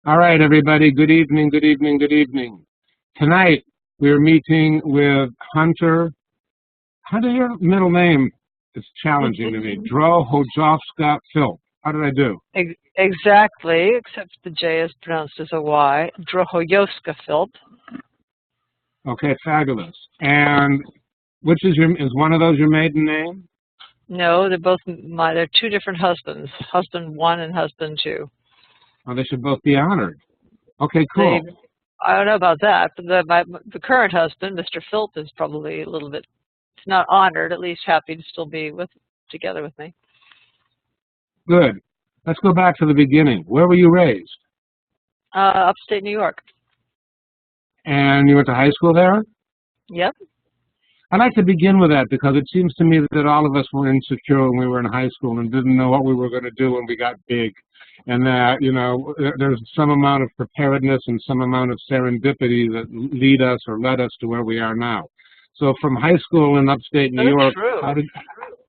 All right, everybody. Good evening, good evening, good evening. Tonight, we're meeting with Hunter. Hunter, your middle name is challenging to me. Drohojowska-Philp. How did I do? Exactly, except the J is pronounced as a Y. Drohojowska-Philp. Okay, fabulous. And which is one of those your maiden name? No, they're two different husbands. Husband one and husband two. Oh, they should both be honored. Okay, cool. I don't know about that, but the current husband, Mr. Philp, is probably a little bit, if not honored, at least happy to still be together with me. Good. Let's go back to the beginning. Where were you raised? Upstate New York. And you went to high school there? Yep. I'd like to begin with that because it seems to me that all of us were insecure when we were in high school and didn't know what we were going to do when we got big. And that, you know, there's some amount of preparedness and some amount of serendipity that lead us or led us to where we are now. So from high school in upstate New York,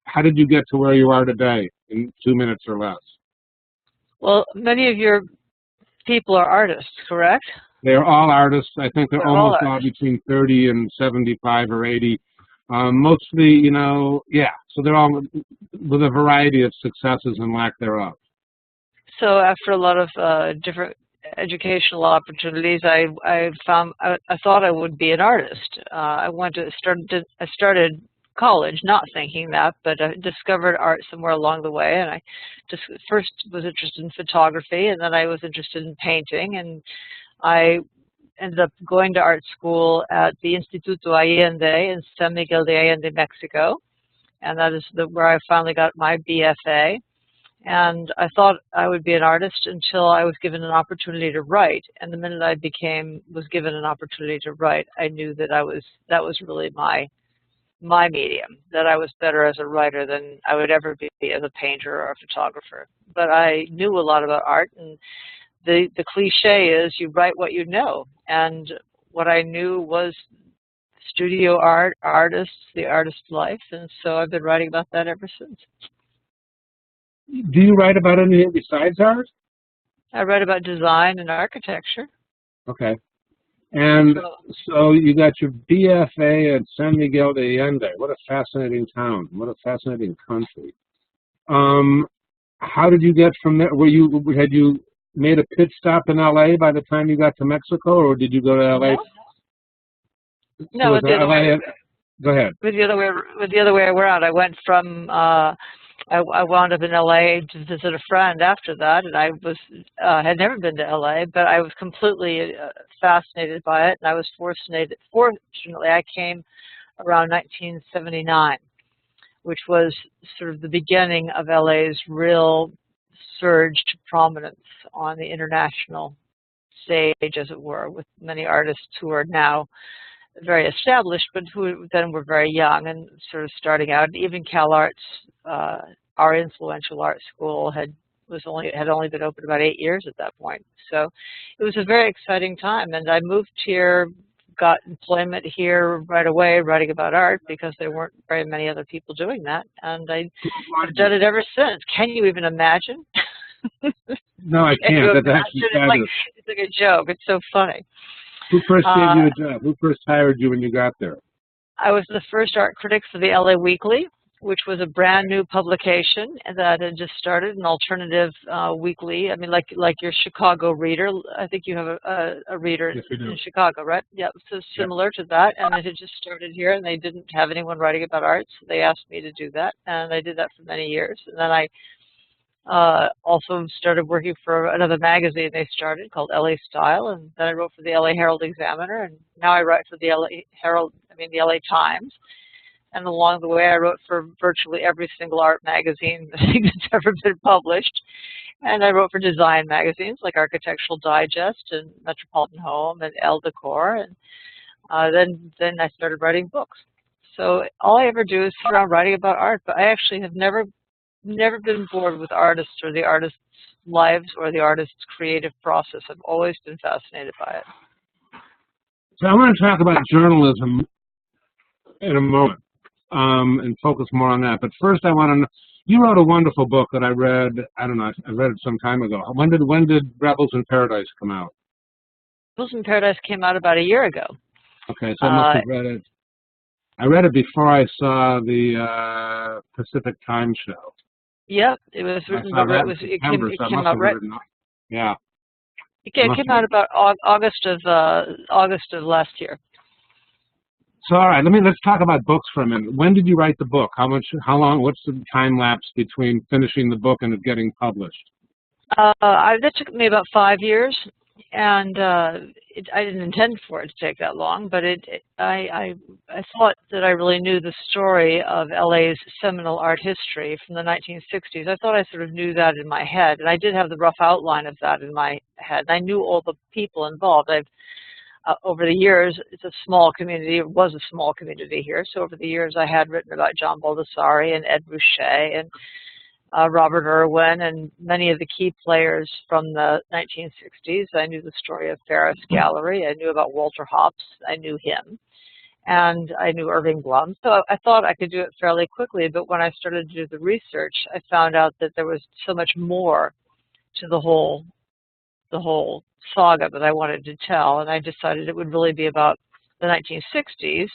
how did you get to where you are today in 2 minutes or less? Well, many of your people are artists, correct? They're all artists. I think they're almost all between 30 and 75 or 80. Mostly, you know, yeah. So they're all with a variety of successes and lack thereof. So after a lot of different educational opportunities, I thought I would be an artist. I started college not thinking that, but I discovered art somewhere along the way, and I just first was interested in photography, and then I was interested in painting, and I ended up going to art school at the Instituto Allende in San Miguel de Allende, Mexico, and that is where I finally got my BFA. And I thought I would be an artist until I was given an opportunity to write. And the minute I was given an opportunity to write, I knew that that was really my medium, that I was better as a writer than I would ever be as a painter or a photographer. But I knew a lot about art, and the cliche is you write what you know. And what I knew was studio art, artists, the artist's life, and so I've been writing about that ever since. Do you write about anything besides art? I write about design and architecture. Okay. And so you got your BFA at San Miguel de Allende. What a fascinating town. What a fascinating country. How did you get from there? Had you made a pit stop in LA by the time you got to Mexico, or did you go to LA? No, it's the other way. Go ahead. With the other way around. I went from I wound up in LA to visit a friend after that, and I had never been to LA, but I was completely fascinated by it, and I was fortunately I came around 1979, which was sort of the beginning of LA's real surge to prominence on the international stage, as it were, with many artists who are now very established, but who then were very young and sort of starting out. Even CalArts, our influential art school, had only been open about 8 years at that point. So it was a very exciting time, and I moved here, got employment here right away, writing about art, because there weren't very many other people doing that, and I've done it ever since. Can you even imagine? No, I can't. It's like a joke. It's so funny. Who first gave you a job? Who first hired you when you got there? I was the first art critic for the LA Weekly, which was a brand new publication that had just started, an alternative weekly. I mean, like your Chicago Reader. I think you have a reader in Chicago, right? Yeah, so similar to that. And it had just started here, and they didn't have anyone writing about art, so they asked me to do that, and I did that for many years. And then I also started working for another magazine they started called LA Style, and then I wrote for the LA Herald Examiner, and now I write for the the LA Times. And along the way, I wrote for virtually every single art magazine that's ever been published. And I wrote for design magazines like Architectural Digest and Metropolitan Home and Elle Decor. And then I started writing books. So all I ever do is sit around writing about art, but I actually have never been bored with artists or the artists' lives or the artists' creative process. I've always been fascinated by it. So I want to talk about journalism in a moment and focus more on that. But first I want to You wrote a wonderful book that I read, I don't know, I read it some time ago. When did Rebels in Paradise come out? Rebels in Paradise came out about a year ago. Okay, so I must have read it. I read it before I saw the Pacific Time show. Yep, it was written, but it came out right. Yeah. It came out about August of last year. So all right, let's talk about books for a minute. When did you write the book? How long? What's the time lapse between finishing the book and it getting published? That took me about 5 years, and I didn't intend for it to take that long. But I thought that I really knew the story of LA's seminal art history from the 1960s. I thought I sort of knew that in my head, and I did have the rough outline of that in my head. And I knew all the people involved. Over the years, it's a small community. It was a small community here. So over the years, I had written about John Baldessari and Ed Ruscha and Robert Irwin and many of the key players from the 1960s. I knew the story of Ferris Gallery. I knew about Walter Hopps. I knew him. And I knew Irving Blum. So I thought I could do it fairly quickly. But when I started to do the research, I found out that there was so much more to the whole saga that I wanted to tell, and I decided it would really be about the 1960s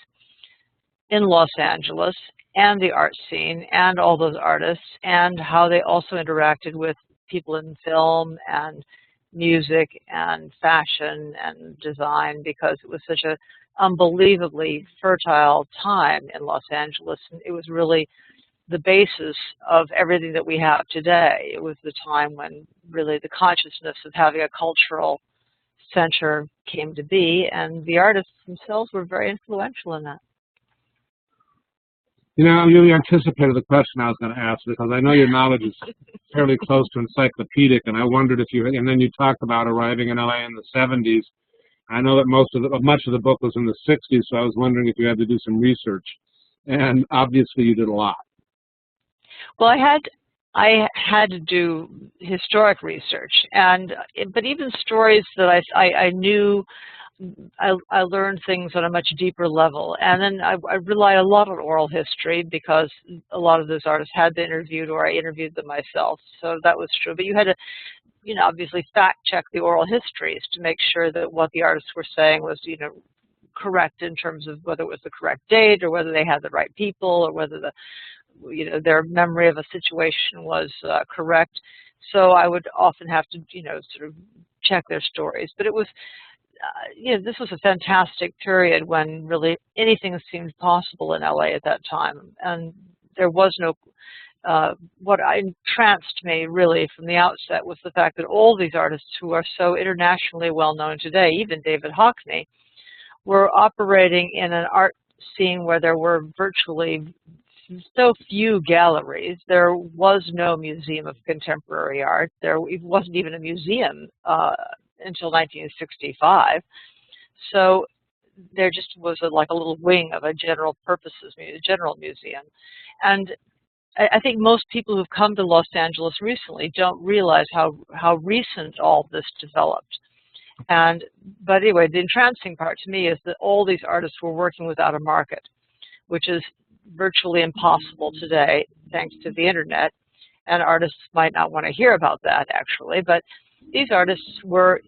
in Los Angeles and the art scene and all those artists and how they also interacted with people in film and music and fashion and design, because it was such an unbelievably fertile time in Los Angeles, and it was really the basis of everything that we have today. It was the time when really the consciousness of having a cultural center came to be, and the artists themselves were very influential in that. You know, you anticipated the question I was going to ask, because I know your knowledge is fairly close to encyclopedic, and I wondered if you, and then you talked about arriving in LA in the 70s. I know that much of the book was in the 60s, so I was wondering if you had to do some research, and obviously you did a lot. Well, I had to do historic research, but even stories that I knew, I learned things on a much deeper level. And then I relied a lot on oral history, because a lot of those artists had been interviewed, or I interviewed them myself. So that was true. But you had to, obviously fact check the oral histories to make sure that what the artists were saying was, correct in terms of whether it was the correct date, or whether they had the right people, or whether their memory of a situation was correct. So I would often have to, sort of check their stories. But it was, this was a fantastic period when really anything seemed possible in LA at that time. And there was no, what entranced me really from the outset was the fact that all these artists who are so internationally well known today, even David Hockney, were operating in an art scene where there were virtually so few galleries. There was no museum of contemporary art. There wasn't even a museum until 1965. So there just was like a little wing of a general museum. And I think most people who've come to Los Angeles recently don't realize how recent all this developed. But anyway, the entrancing part to me is that all these artists were working without a market, which is virtually impossible today, thanks to the internet. And artists might not want to hear about that, actually, but these artists were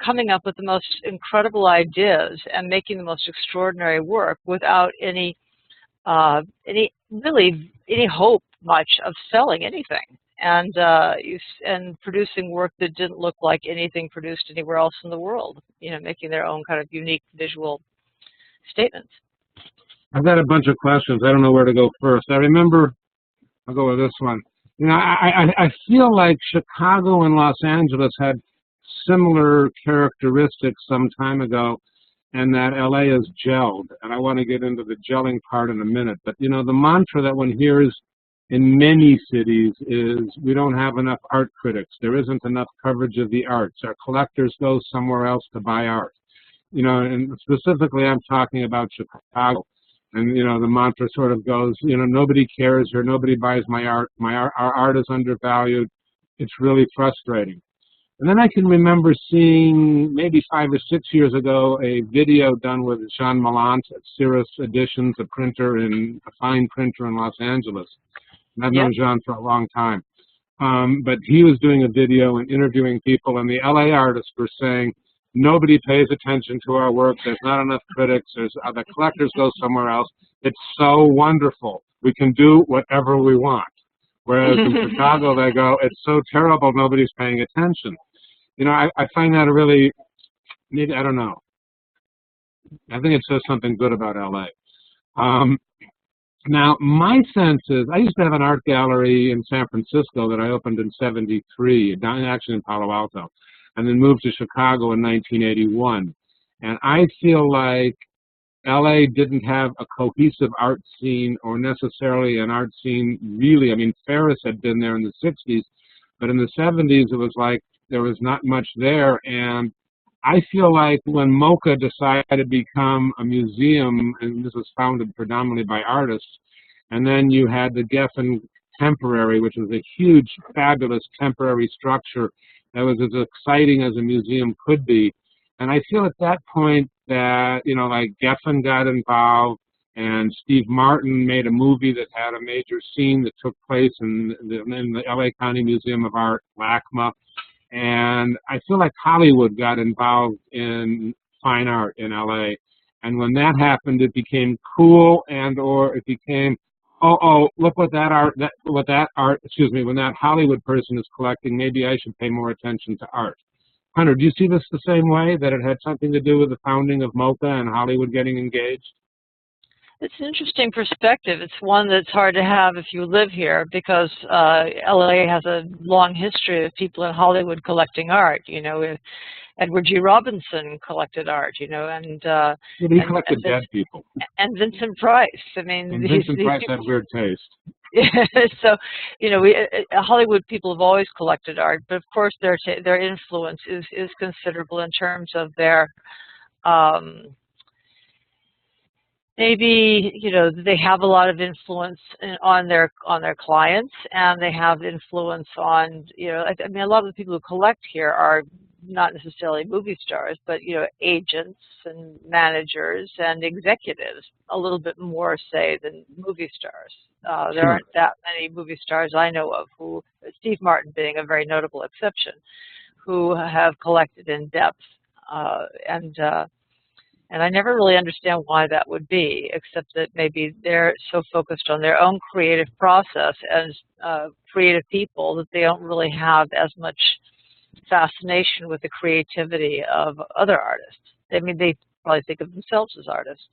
coming up with the most incredible ideas and making the most extraordinary work without any hope much of selling anything, and producing work that didn't look like anything produced anywhere else in the world, making their own kind of unique visual statements. I've got a bunch of questions. I don't know where to go first. I'll go with this one. I feel like Chicago and Los Angeles had similar characteristics some time ago, and that LA is gelled. And I want to get into the gelling part in a minute. But, the mantra that one hears in many cities is we don't have enough art critics. There isn't enough coverage of the arts. Our collectors go somewhere else to buy art. And specifically I'm talking about Chicago. And, the mantra sort of goes, nobody cares here, nobody buys my art, our art is undervalued. It's really frustrating. And then I can remember seeing, maybe 5 or 6 years ago, a video done with Jean Mallant at Cirrus Editions, a fine printer in Los Angeles. And I've Yep. known John for a long time. But he was doing a video and interviewing people, and the LA artists were saying, nobody pays attention to our work. There's not enough critics. The collectors go somewhere else. It's so wonderful. We can do whatever we want. Whereas in Chicago, they go, it's so terrible, nobody's paying attention. You know, I find that a really, maybe, I don't know. I think it says something good about LA. Now, my sense is, I used to have an art gallery in San Francisco that I opened in '73, actually in Palo Alto, and then moved to Chicago in 1981. And I feel like LA didn't have a cohesive art scene or necessarily an art scene really. I mean, Ferris had been there in the 60s, but in the 70s it was like there was not much there. And I feel like when MoCA decided to become a museum, and this was founded predominantly by artists, and then you had the Geffen Temporary, which was a huge, fabulous temporary structure that was as exciting as a museum could be. And I feel at that point that, you know, like Geffen got involved, and Steve Martin made a movie that had a major scene that took place in the LA County Museum of Art, LACMA. And I feel like Hollywood got involved in fine art in LA. And when that happened, it became cool, and or it became, oh, look what that art, when that Hollywood person is collecting, maybe I should pay more attention to art. Hunter, do you see this the same way, that it had something to do with the founding of MoCA and Hollywood getting engaged? It's an interesting perspective. It's one that's hard to have if you live here, because LA has a long history of people in Hollywood collecting art. You know, Edward G. Robinson collected art, you know, and he collected dead people. And Vincent Price. I mean, and Vincent Price had weird taste. So, you know, Hollywood people have always collected art, but of course their influence is considerable in terms of their maybe, you know, they have a lot of influence on their clients, and they have influence on, you know, I mean, a lot of the people who collect here are not necessarily movie stars, but, you know, agents and managers and executives, a little bit more, say, than movie stars. There aren't that many movie stars I know of, who, Steve Martin being a very notable exception, who have collected in depth. And I never really understand why that would be, except that maybe they're so focused on their own creative process as creative people that they don't really have as much fascination with the creativity of other artists. I mean, they probably think of themselves as artists.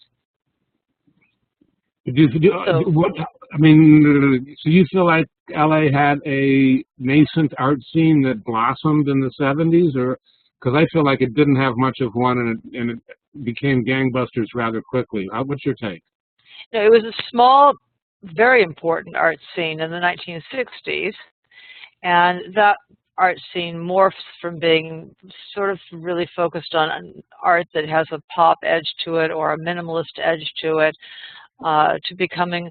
So you feel like LA had a nascent art scene that blossomed in the 70s, or because I feel like it didn't have much of one, and it became gangbusters rather quickly. What's your take? No, it was a small, very important art scene in the 1960s, and that art scene morphs from being sort of really focused on art that has a pop edge to it or a minimalist edge to it, to becoming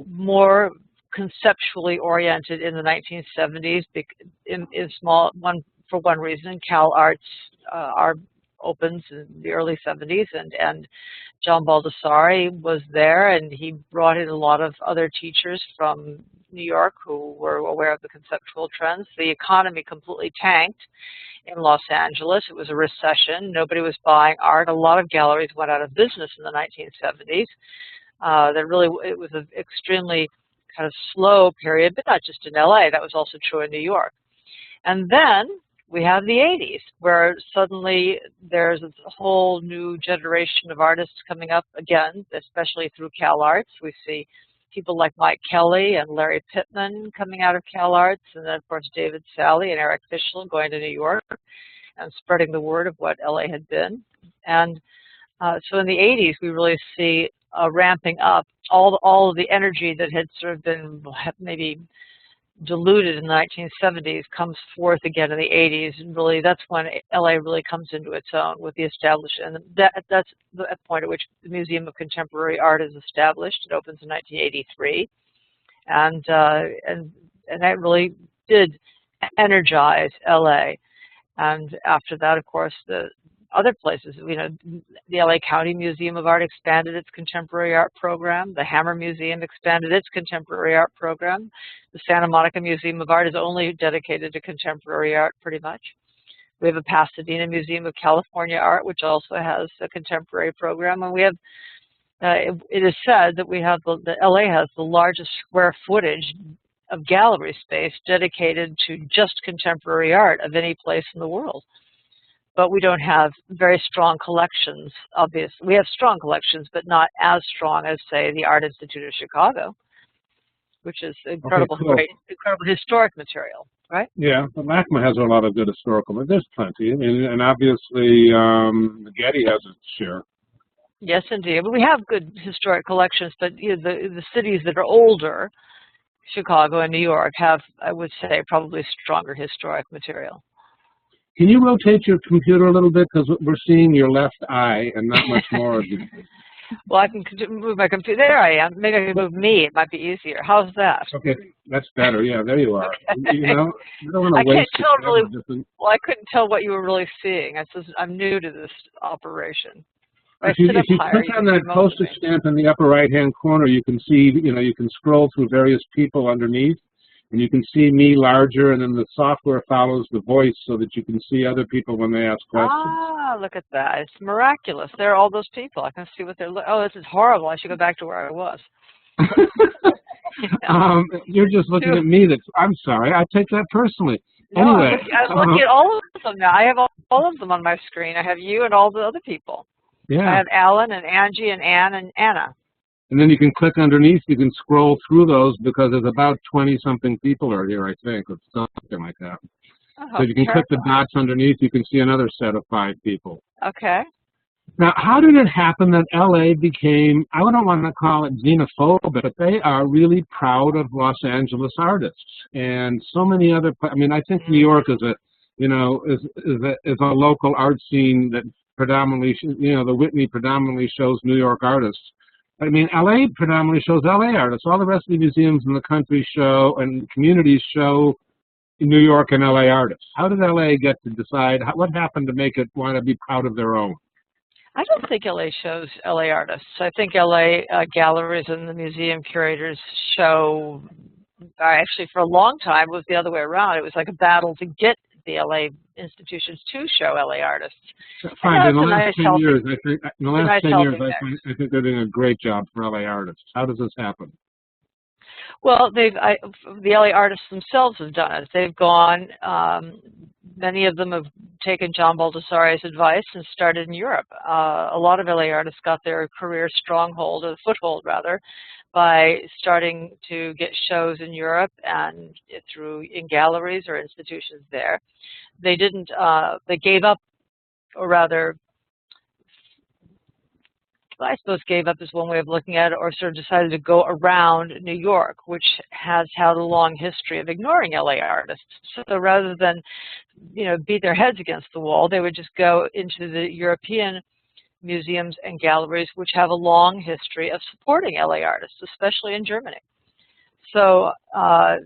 more conceptually oriented in the 1970s. For one reason, Cal Arts opens in the early 70s, and John Baldessari was there, and he brought in a lot of other teachers from New York who were aware of the conceptual trends. The economy completely tanked in Los Angeles. It was a recession. Nobody was buying art. A lot of galleries went out of business in the 1970s. It was an extremely kind of slow period, but not just in LA. That was also true in New York. And then we have the 80s, where suddenly there's a whole new generation of artists coming up again, especially through Cal Arts. We see people like Mike Kelly and Larry Pittman coming out of Cal Arts, and then, of course, David Sally and Eric Fischl going to New York and spreading the word of what LA had been. And so in the 80s, we really see ramping up. All of the energy that had sort of been maybe diluted in the 1970s comes forth again in the 80s, and really that's when LA really comes into its own with the establishment. And that's the point at which the Museum of Contemporary Art is established. It opens in 1983, and that really did energize LA. And after that, of course, the other places. You know, the LA County Museum of Art expanded its contemporary art program. The Hammer Museum expanded its contemporary art program. The Santa Monica Museum of Art is only dedicated to contemporary art, pretty much. We have a Pasadena Museum of California Art, which also has a contemporary program. And we have, it is said that we have, the LA has the largest square footage of gallery space dedicated to just contemporary art of any place in the world. But we don't have very strong collections, obviously. We have strong collections, but not as strong as, say, the Art Institute of Chicago, which is incredible, great, incredible historic material, right? Yeah, but LACMA has a lot of good historical, but there's plenty. And obviously, Getty has its share. Yes, indeed. But we have good historic collections, but you know, the cities that are older, Chicago and New York, have, I would say, probably stronger historic material. Can you rotate your computer a little bit? Because we're seeing your left eye and not much more of you. Well, I can move my computer. There I am. Maybe I can move me. It might be easier. How's that? Okay, that's better. Yeah, there you are. Okay. You know, you don't want to waste can't tell really. different... Well, I couldn't tell what you were really seeing. I'm new to this operation. If you click on that postage stamp in the upper right-hand corner, you can see, you know, you can scroll through various people underneath. And you can see me larger, and then the software follows the voice so that you can see other people when they ask questions. Ah, look at that. It's miraculous. There are all those people. I can see what they're looking. Oh, this is horrible. I should go back to where I was. You're just looking at me. I'm sorry. I take that personally. No, anyway. I'm looking at all of them now. I have all of them on my screen. I have you and all the other people. Yeah. I have Alan and Angie and Ann and Anna. And then you can click underneath, you can scroll through those because there's about 20-something people are here, I think, or something like that. Oh, so you can click the dots underneath, you can see another set of 5 people. Okay. Now, how did it happen that LA became, I don't want to call it xenophobic, but they are really proud of Los Angeles artists. And so many other, I mean, I think New York is a, you know, is a local art scene that predominantly, you know, the Whitney predominantly shows New York artists. I mean, LA predominantly shows LA artists. All the rest of the museums in the country show, and communities show New York and LA artists. How did LA get to decide, what happened to make it want to be proud of their own? I don't think LA shows LA artists. I think LA galleries and the museum curators show, actually for a long time, it was the other way around. It was like a battle to get the LA institutions to show LA artists. Fine. In the last 10 years, I think they're doing a great job for LA artists. How does this happen? Well, the LA artists themselves have done it. They've gone, many of them have taken John Baldessari's advice and started in Europe. A lot of LA artists got their career stronghold, or foothold rather, by starting to get shows in Europe and in galleries or institutions there. They didn't, they gave up, or rather, I suppose gave up is one way of looking at it, or sort of decided to go around New York, which has had a long history of ignoring LA artists. So rather than, you know, beat their heads against the wall, they would just go into the European museums and galleries, which have a long history of supporting LA artists, especially in Germany. So a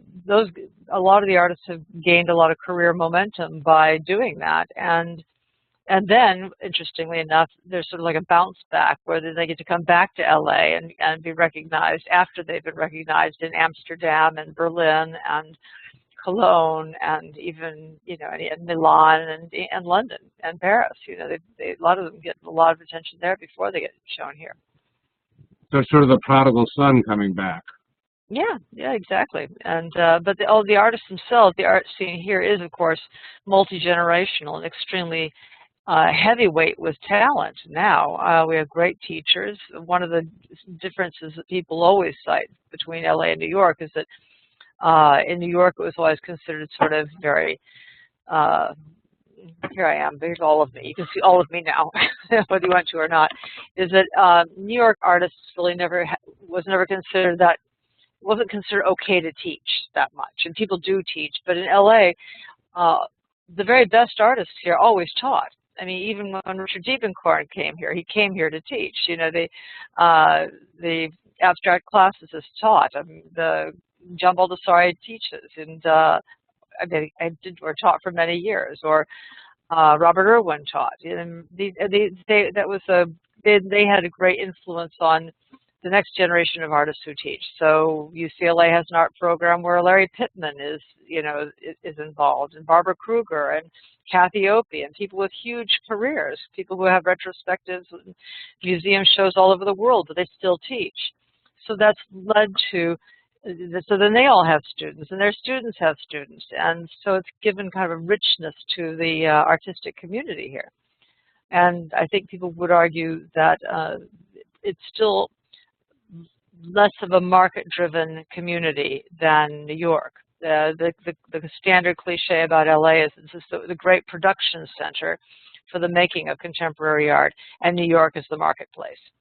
lot of the artists have gained a lot of career momentum by doing that. And then, interestingly enough, there's sort of like a bounce back where they get to come back to LA and be recognized after they've been recognized in Amsterdam and Berlin and Cologne and even, you know, and Milan and London and Paris. You know, a lot of them get a lot of attention there before they get shown here. So it's sort of the prodigal son coming back. Yeah, exactly. And but all the artists themselves, the art scene here is, of course, multi-generational and extremely heavyweight with talent now. We have great teachers. One of the differences that people always cite between LA and New York is that in New York it was always considered sort of very, here I am, there's all of me. You can see all of me now, whether you want to or not, is that New York artists really was never considered that, wasn't considered okay to teach that much. And people do teach, but in LA, the very best artists here always taught. I mean, even when Richard Diebenkorn came here, he came here to teach. You know, the abstract classicists taught. I mean, the John Baldessari teaches, and I mean, I did or taught for many years. Or Robert Irwin taught. And they had a great influence on the next generation of artists who teach. So UCLA has an art program where Larry Pittman is involved, and Barbara Kruger and Kathy Opie, and people with huge careers, people who have retrospectives and museum shows all over the world, but they still teach. So that's led to, so then they all have students, and their students have students, and so it's given kind of a richness to the artistic community here. And I think people would argue that it's still less of a market-driven community than New York. The standard cliche about LA is it's the great production center for the making of contemporary art, and New York is the marketplace.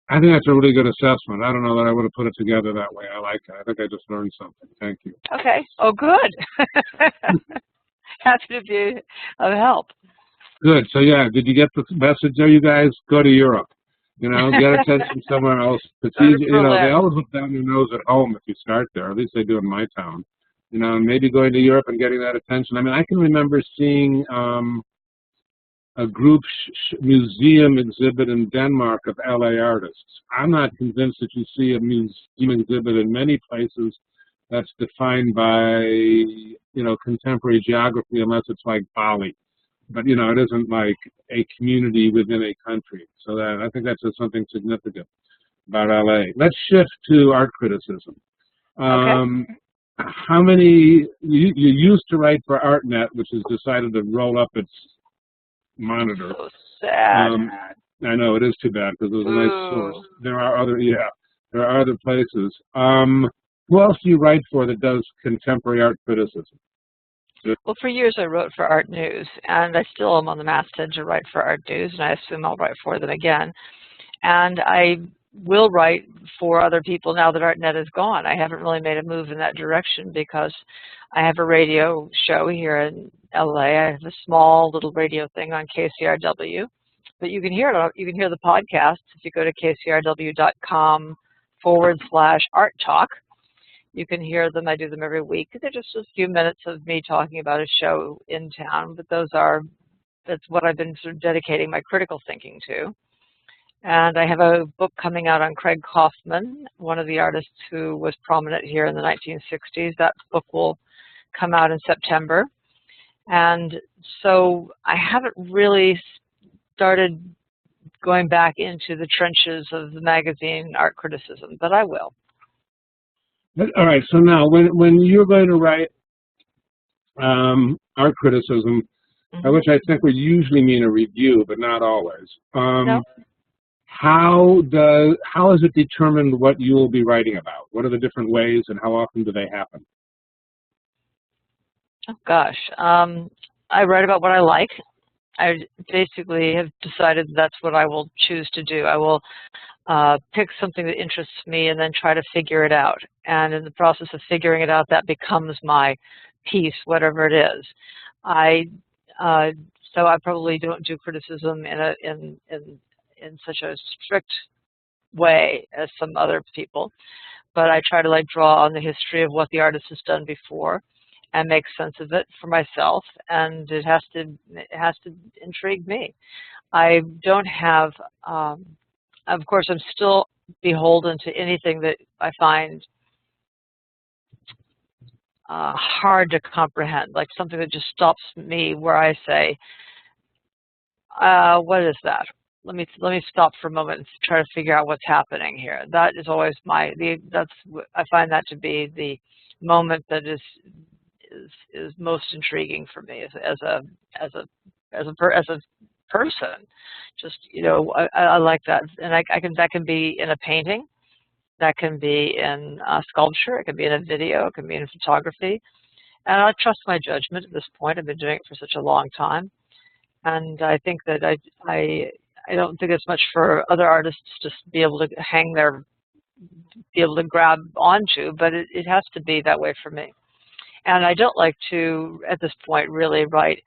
I think that's a really good assessment. I don't know that I would have put it together that way. I like it. I think I just learned something. Thank you. Okay. Oh, good. Happy to be of help. Good. So, yeah, did you get the message there, you guys? Go to Europe. Get attention somewhere else. It's easy, they always look down your nose at home if you start there. At least they do in my town. And maybe going to Europe and getting that attention. I mean, I can remember seeing a group museum exhibit in Denmark of LA artists. I'm not convinced that you see a museum exhibit in many places that's defined by, contemporary geography unless it's like Bali. But, it isn't like a community within a country. So I think that's something significant about LA. Let's shift to art criticism. Okay. How many, you used to write for ArtNet, which has decided to roll up its monitor. So sad. I know, it is too bad because it was a nice source. There are other places. Who else do you write for that does contemporary art criticism? Well, for years I wrote for Art News, and I still am on the masthead to write for Art News, and I assume I'll write for them again. And I will write for other people now that ArtNet is gone. I haven't really made a move in that direction because I have a radio show here in LA. I have a small little radio thing on KCRW, but you can hear it. You can hear the podcast if you go to kcrw.com/art talk. You can hear them. I do them every week. They're just a few minutes of me talking about a show in town, but that's what I've been sort of dedicating my critical thinking to. And I have a book coming out on Craig Kauffman, one of the artists who was prominent here in the 1960s. That book will come out in September. And so I haven't really started going back into the trenches of the magazine art criticism, but I will. All right, so now when you're going to write art criticism, by which I think would usually mean a review, but not always, No. how is it determined what you will be writing about? What are the different ways and how often do they happen? Oh, gosh. I write about what I like. I basically have decided that's what I will choose to do. I will pick something that interests me and then try to figure it out. And in the process of figuring it out, that becomes my piece, whatever it is. So I probably don't do criticism in such a strict way as some other people, but I try to draw on the history of what the artist has done before and make sense of it for myself, and it has to intrigue me. I don't have, of course, I'm still beholden to anything that I find hard to comprehend, like something that just stops me where I say, what is that? Let me stop for a moment and try to figure out what's happening here. That is always I find that to be the moment that is most intriguing for me as a person. Just I like that, and that can be in a painting, that can be in sculpture, it can be in a video, it can be in photography, and I trust my judgment at this point. I've been doing it for such a long time, and I think that I don't think it's much for other artists to be able to be able to grab onto, but it has to be that way for me. And I don't like to, at this point, really write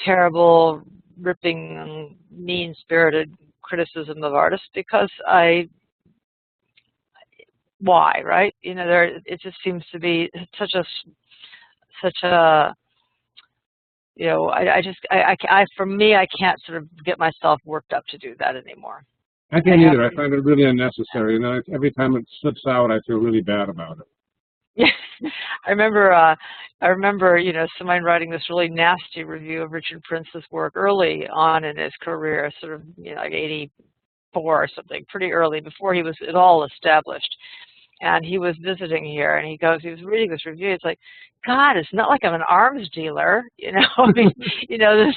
terrible, ripping, mean-spirited criticism of artists because why, right? It just seems to be such a you know, for me, I can't sort of get myself worked up to do that anymore. I can't either. I find it really unnecessary. And then every time it slips out, I feel really bad about it. I remember, you know, someone writing this really nasty review of Richard Prince's work early on in his career, sort of, you know, like 84 or something, pretty early, before he was at all established. And he was visiting here, and he was reading this review. It's like, God, it's not like I'm an arms dealer, you know. I mean, you know,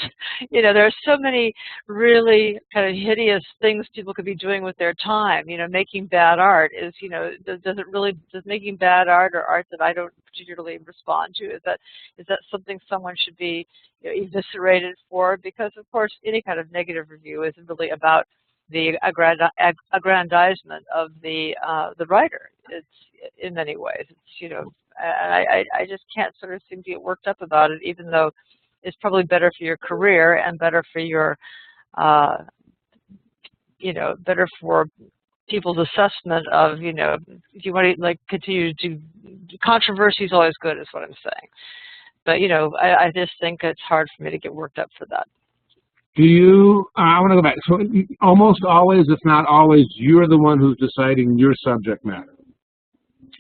there's so many really kind of hideous things people could be doing with their time. You know, making bad art is, you know, does making bad art or art that I don't particularly respond to, is that something someone should be, you know, eviscerated for? Because of course, any kind of negative review is really about the aggrandizement of the writer. It's in many ways. It's, you know, I just can't sort of seem to get worked up about it, even though it's probably better for your career and better for your, you know, better for people's assessment of, you know, if you want to like continue to do, controversy is always good, is what I'm saying. But you know, I just think it's hard for me to get worked up for that. Do you, I want to go back, so almost always, if not always, you're the one who's deciding your subject matter?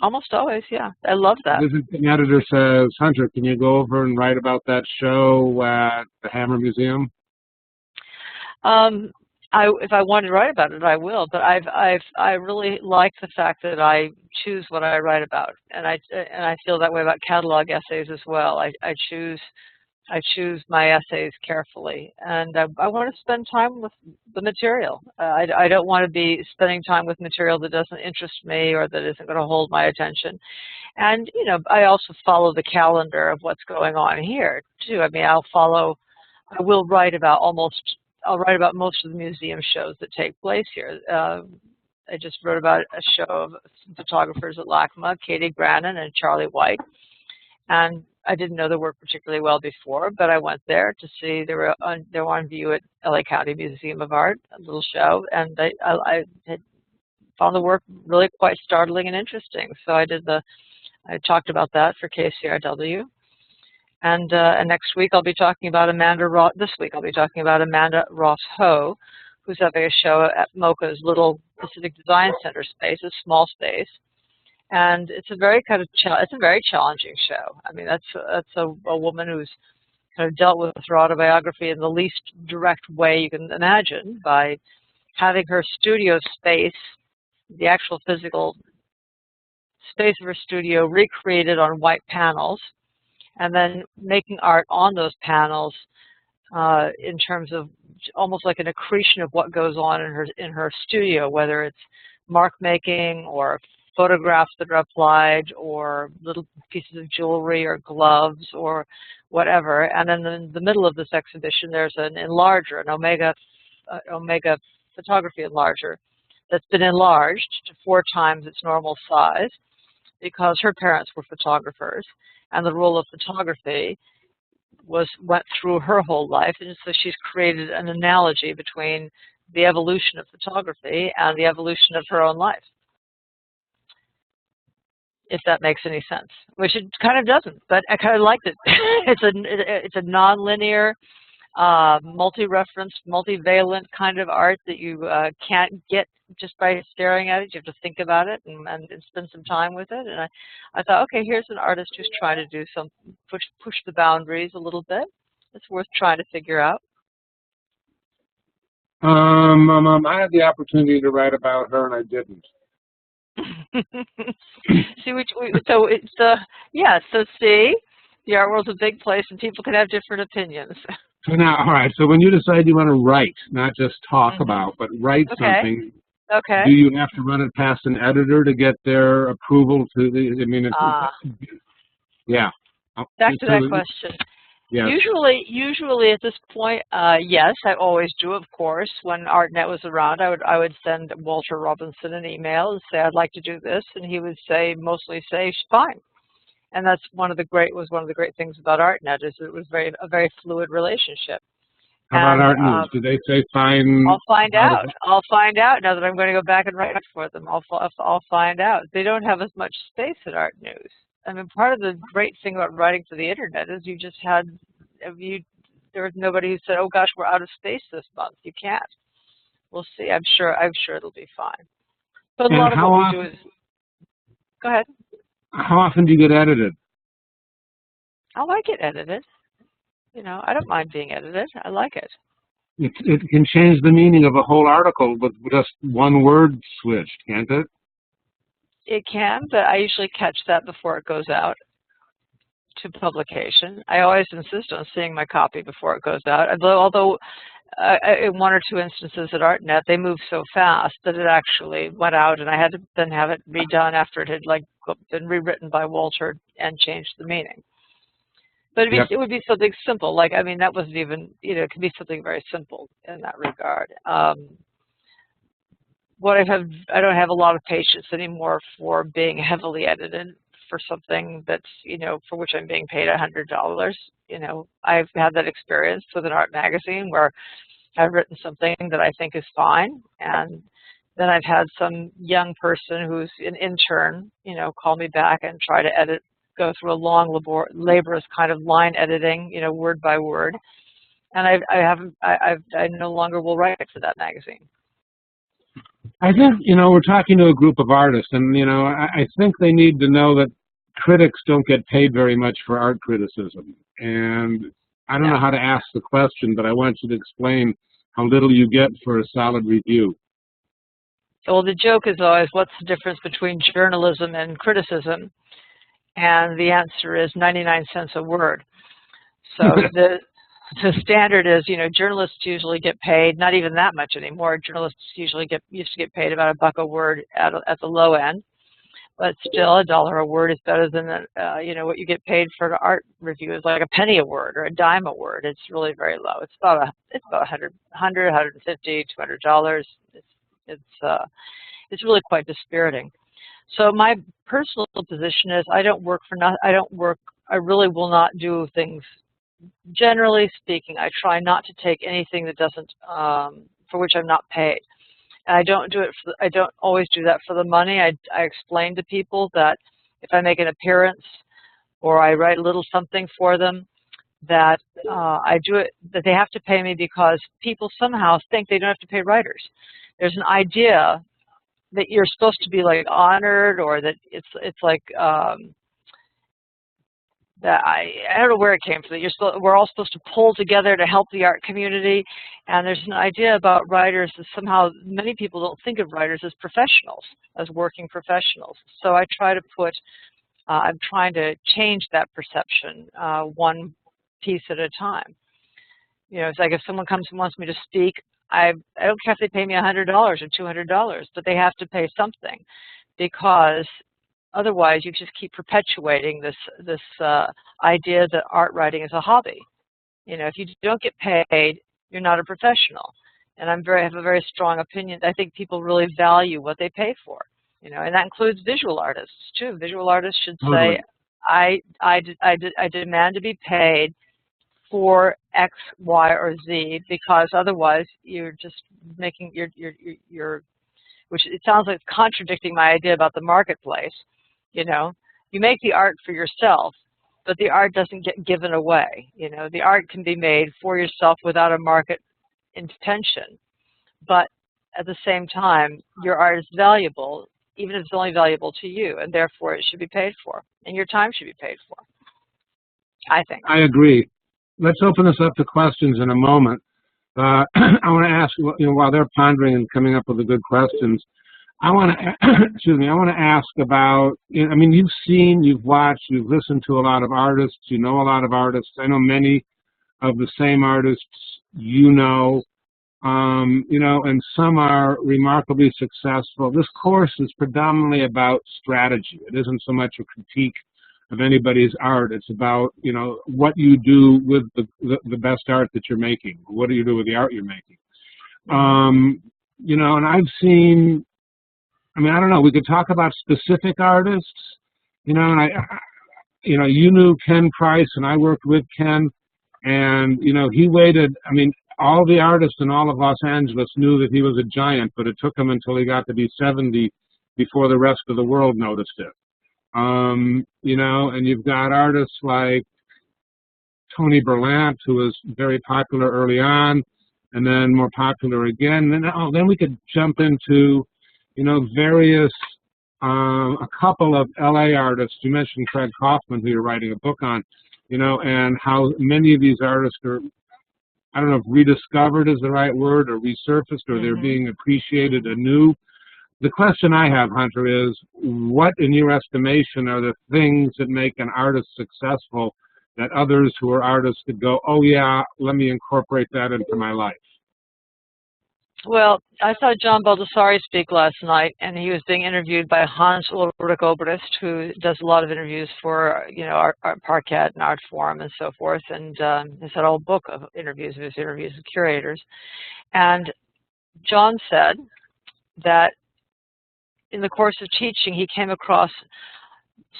Almost always, yeah. I love that. If an editor says, Hunter, can you go over and write about that show at the Hammer Museum? If I want to write about it, I will. But I really like the fact that I choose what I write about, and I feel that way about catalog essays as well. I choose my essays carefully, and I want to spend time with the material. I don't want to be spending time with material that doesn't interest me or that isn't going to hold my attention. And you know, I also follow the calendar of what's going on here too. I mean, I will write about I'll write about most of the museum shows that take place here. I just wrote about a show of some photographers at LACMA, Katie Grannon and Charlie White. And I didn't know their work particularly well before, but I went there to see they were on view at LA County Museum of Art, a little show, and I had found the work really quite startling and interesting. So I talked about that for KCRW. And next week I'll be talking about this week I'll be talking about Amanda Ross-Ho, who's having a show at MoCA's little Pacific Design Center space, a small space. And it's a very challenging show. I mean, that's a woman who's kind of dealt with her autobiography in the least direct way you can imagine, by having her studio space, the actual physical space of her studio, recreated on white panels, and then making art on those panels in terms of almost like an accretion of what goes on in her studio, whether it's mark making or photographs that are applied or little pieces of jewelry or gloves or whatever. And then in the middle of this exhibition, there's an enlarger, an Omega photography enlarger that's been enlarged to 4 times its normal size because her parents were photographers, and the role of photography went through her whole life. And so she's created an analogy between the evolution of photography and the evolution of her own life, if that makes any sense, which it kind of doesn't, but I kind of liked it. It's a nonlinear, multi-referenced, multivalent kind of art that you can't get just by staring at it. You have to think about it and spend some time with it. And I thought, okay, here's an artist who's trying to do some push the boundaries a little bit. It's worth trying to figure out. I had the opportunity to write about her, and I didn't. So see, the art world's a big place and people can have different opinions. So now, all right, so when you decide you want to write, not just talk about, but write something, do you have to run it past an editor to get their approval to the, I mean, yeah. Back to that question. Yes. Usually at this point, yes, I always do, of course. When ArtNet was around, I would send Walter Robinson an email and say, I'd like to do this, and he would mostly say, fine. And that's one of the great things about ArtNet, is it was a very fluid relationship. How about Art News? Do they say fine? I'll find out. I'll find out now that I'm going to go back and write for them. I'll find out. They don't have as much space at Art News. I mean, part of the great thing about writing for the internet is you there was nobody who said, "Oh gosh, we're out of space this month. You can't." We'll see. I'm sure it'll be fine. But a lot of what we do is. Go ahead. How often do you get edited? Oh, I get edited. You know, I don't mind being edited. I like it. It can change the meaning of a whole article with just one word switched, can't it? It can, but I usually catch that before it goes out to publication. I always insist on seeing my copy before it goes out. Although in one or two instances at ArtNet, they moved so fast that it actually went out, and I had to then have it redone after it had been rewritten by Walter and changed the meaning. But it would be something simple. Like, I mean, that wasn't even, you know, it could be something very simple in that regard. I don't have a lot of patience anymore for being heavily edited for something that's, you know, for which I'm being paid $100. You know, I've had that experience with an art magazine where I've written something that I think is fine, and then I've had some young person who's an intern, you know, call me back and try to go through a long, laborious kind of line editing, you know, word by word, and I no longer will write for that magazine. I think, you know, we're talking to a group of artists, and, you know, I think they need to know that critics don't get paid very much for art criticism. And I don't know how to ask the question, but I want you to explain how little you get for a solid review. Well, the joke is always, what's the difference between journalism and criticism? And the answer is 99 cents a word. So the standard is, you know, journalists usually get paid, not even that much anymore. Journalists used to get paid about $1 a word at the low end, but still $1 a word is better than you know, what you get paid for an art review is like a penny a word or a dime a word. It's really very low. It's about $100, $150, $200. It's really quite dispiriting. So my personal position is I really will not do things. Generally speaking, I try not to take anything that doesn't, for which I'm not paid. And I don't always do that for the money. I explain to people that if I make an appearance or I write a little something for them, that I do it, that they have to pay me because people somehow think they don't have to pay writers. There's an idea that you're supposed to be like honored, or that it's like that I don't know where it came from. We're all supposed to pull together to help the art community, and there's an idea about writers that somehow many people don't think of writers as professionals, as working professionals. So I try to I'm trying to change that perception one piece at a time. You know, it's like if someone comes and wants me to speak, I don't care if they pay me $100 or $200, but they have to pay something, because otherwise you just keep perpetuating this idea that art writing is a hobby. You know, if you don't get paid, you're not a professional. And I have a very strong opinion. I think people really value what they pay for. You know, and that includes visual artists too. Visual artists should say, I demand to be paid for X, Y, or Z, because otherwise you're just making which it sounds like contradicting my idea about the marketplace. You know, you make the art for yourself, but the art doesn't get given away. You know, the art can be made for yourself without a market intention, but at the same time, your art is valuable, even if it's only valuable to you, and therefore it should be paid for, and your time should be paid for, I think. I agree. Let's open this up to questions in a moment. I want to ask, you know, while they're pondering and coming up with the good questions, I want to, excuse me, I want to ask about, I mean, you've watched, you've listened to a lot of artists, you know a lot of artists. I know many of the same artists you know, and some are remarkably successful. This course is predominantly about strategy. It isn't so much a critique of anybody's art. It's about, you know, what you do with the best art that you're making. What do you do with the art you're making? You know, and I've seen, I mean, I don't know, we could talk about specific artists, you know, and you knew Ken Price, and I worked with Ken, and, you know, he waited, I mean, all the artists in all of Los Angeles knew that he was a giant, but it took him until he got to be 70 before the rest of the world noticed it. You know, and you've got artists like Tony Berlant, who was very popular early on, and then more popular again. And then we could jump into, you know, various, a couple of LA artists. You mentioned Craig Kauffman, who you're writing a book on, you know, and how many of these artists are, I don't know if rediscovered is the right word, or resurfaced, or they're being appreciated anew. The question I have, Hunter, is what, in your estimation, are the things that make an artist successful that others who are artists could go, oh yeah, let me incorporate that into my life? Well, I saw John Baldessari speak last night, and he was being interviewed by Hans Ulrich Obrist, who does a lot of interviews for, you know, Art Parquet and Artforum and so forth, and he's had a whole book of interviews with curators. And John said that in the course of teaching, he came across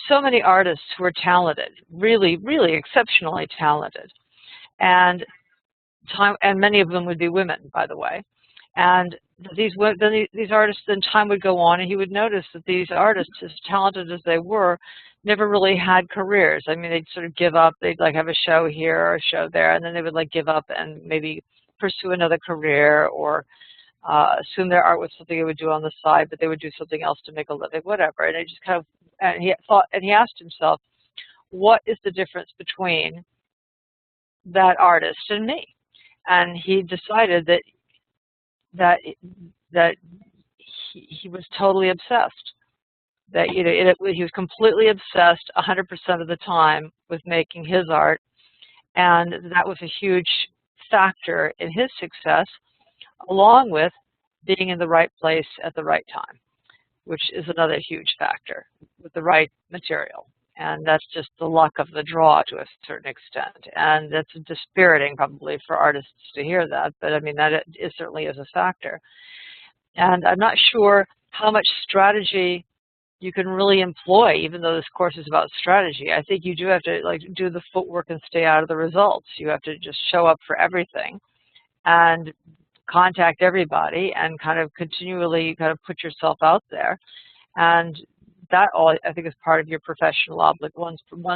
so many artists who were talented, really, really exceptionally talented, and many of them would be women, by the way. And these artists, then time would go on, and he would notice that these artists, as talented as they were, never really had careers. I mean, they'd sort of give up. They'd like have a show here or a show there, and then they would like give up and maybe pursue another career, or assume their art was something they would do on the side, but they would do something else to make a living, whatever. And it just kind of, and he thought, and he asked himself, what is the difference between that artist and me? And he decided that he was totally obsessed. That, you know, he was completely obsessed 100% of the time with making his art, and that was a huge factor in his success, along with being in the right place at the right time, which is another huge factor, with the right material. And that's just the luck of the draw to a certain extent. And that's dispiriting probably for artists to hear that, but I mean, that certainly is a factor. And I'm not sure how much strategy you can really employ, even though this course is about strategy. I think you do have to like do the footwork and stay out of the results. You have to just show up for everything and contact everybody and kind of continually kind of put yourself out there. And that all, I think, is part of your professional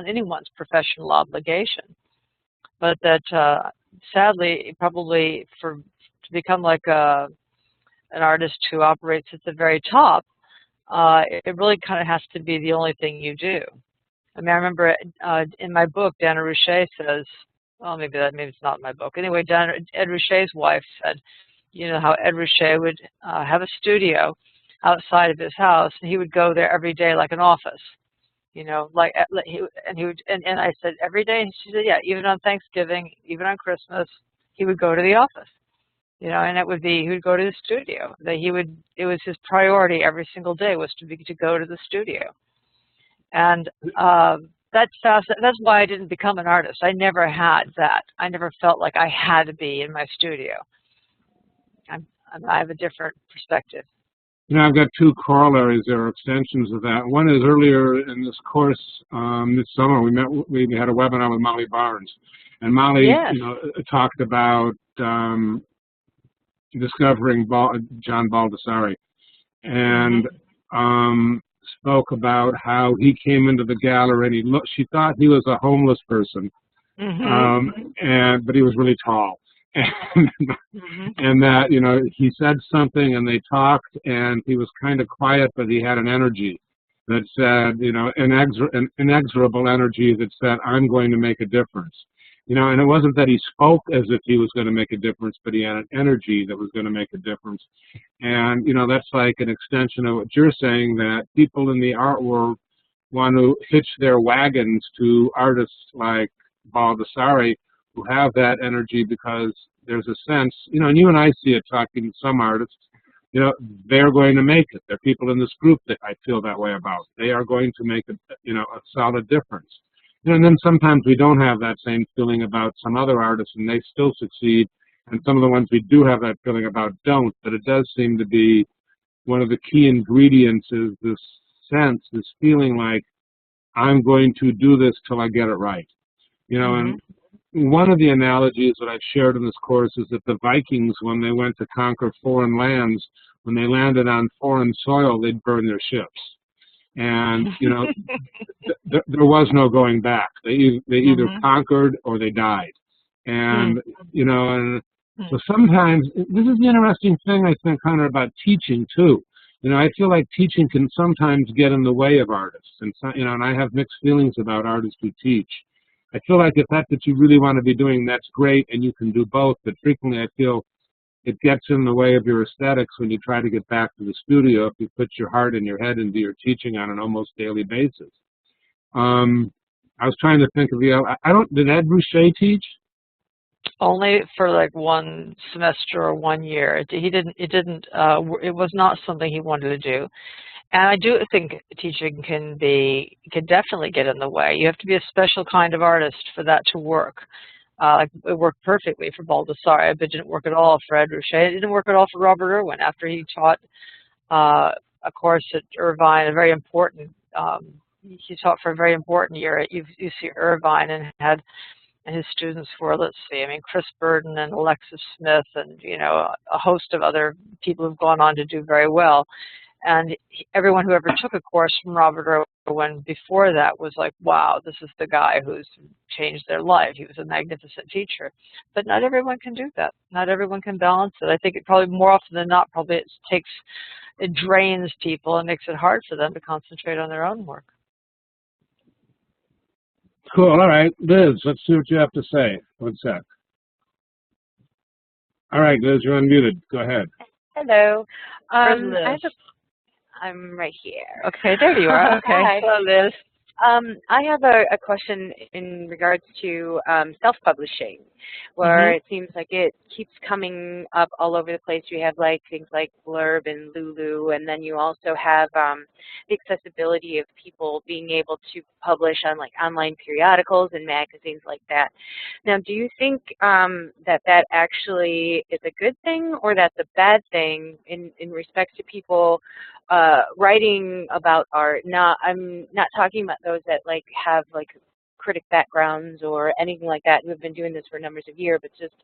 anyone's professional obligation. But that sadly, probably to become like an artist who operates at the very top, it really kind of has to be the only thing you do. I mean, I remember in my book, Dana Ruchet says, well, maybe it's not in my book. Anyway, Ed Ruscha's wife said, you know, how Ed Ruscha would have a studio outside of his house, and he would go there every day like an office, you know, like, and I said, every day? And she said, yeah, even on Thanksgiving, even on Christmas, he would go to the office, you know, and he would go to the studio. That it was his priority every single day was to go to the studio. And that's why I didn't become an artist. I never had that. I never felt like I had to be in my studio. I have a different perspective. You know, I've got two corollaries or extensions of that. One is earlier in this course this summer, we had a webinar with Molly Barnes, and Molly, yes, you know, talked about discovering John Baldessari, and spoke about how he came into the gallery and she thought he was a homeless person, but he was really tall. And that, you know, he said something and they talked and he was kind of quiet, but he had an energy that said, you know, an inexorable energy that said, I'm going to make a difference. You know, and it wasn't that he spoke as if he was going to make a difference, but he had an energy that was going to make a difference. And, you know, that's like an extension of what you're saying, that people in the art world want to hitch their wagons to artists like Baldessari, who have that energy, because there's a sense, you know, and you and I see it talking to some artists, you know, they're going to make it. There are people in this group that I feel that way about. They are going to make a solid difference. You know, and then sometimes we don't have that same feeling about some other artists and they still succeed, and some of the ones we do have that feeling about don't. But it does seem to be one of the key ingredients is this sense, this feeling like I'm going to do this till I get it right. You know, and one of the analogies that I've shared in this course is that the Vikings, when they went to conquer foreign lands, when they landed on foreign soil, they'd burn their ships. And, you know, there was no going back. They either conquered or they died. And, you know, and so sometimes, this is the interesting thing, I think, Hunter, about teaching, too. You know, I feel like teaching can sometimes get in the way of artists. And, you know, and I have mixed feelings about artists who teach. I feel like if that's what you really want to be doing, that's great, and you can do both. But frequently I feel it gets in the way of your aesthetics when you try to get back to the studio if you put your heart and your head into your teaching on an almost daily basis. I was trying to think of did Ed Ruscha teach? Only for like one semester or 1 year. It was not something he wanted to do. And I do think teaching can definitely get in the way. You have to be a special kind of artist for that to work. It worked perfectly for Baldessari, but it didn't work at all for Ed Ruscha. It didn't work at all for Robert Irwin after he taught a course at Irvine, he taught for a very important year at UC Irvine and had his students were, let's see, I mean, Chris Burden and Alexis Smith and, you know, a host of other people who've gone on to do very well. And everyone who ever took a course from Robert Irwin before that was like, wow, this is the guy who's changed their life. He was a magnificent teacher. But not everyone can do that. Not everyone can balance it. I think it probably more often than not, it drains people and makes it hard for them to concentrate on their own work. Cool. All right, Liz, let's see what you have to say. One sec. All right, Liz, you're unmuted. Go ahead. Hello. Liz? I'm right here. Okay, there you are. Okay. Hi. Hello, Liz. I have a question in regards to self-publishing, where it seems like it keeps coming up all over the place. You have like things like Blurb and Lulu, and then you also have the accessibility of people being able to publish on like online periodicals and magazines like that. Now, do you think that actually is a good thing or that's a bad thing in respect to people writing about art? I'm not talking about those that like have like critic backgrounds or anything like that who have been doing this for numbers of years, but just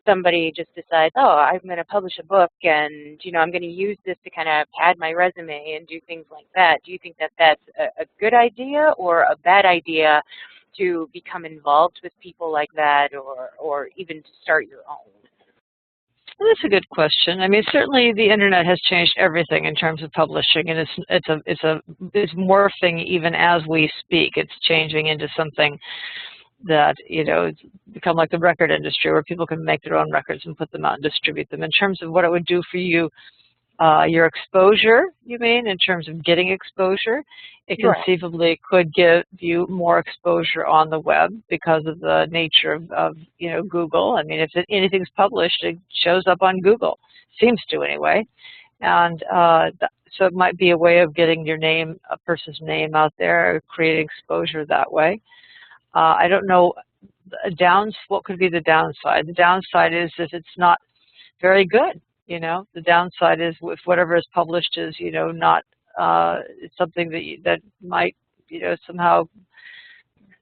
somebody just decides, oh, I'm going to publish a book and, you know, I'm going to use this to kind of pad my resume and do things like that. Do you think that that's a good idea or a bad idea to become involved with people like that or even to start your own? Well, that's a good question. I mean, certainly the internet has changed everything in terms of publishing, and it's morphing even as we speak. It's changing into something that, you know, it's become like the record industry where people can make their own records and put them out and distribute them. In terms of what it would do for you, your exposure, you mean, in terms of getting exposure, it conceivably could give you more exposure on the web because of the nature of you know, Google. I mean, if anything's published, it shows up on Google. Seems to anyway. And so it might be a way of getting your name, a person's name out there, creating exposure that way. I don't know what could be the downside. The downside is if it's not very good. You know, the downside is if whatever is published is, you know, not something that might, you know, somehow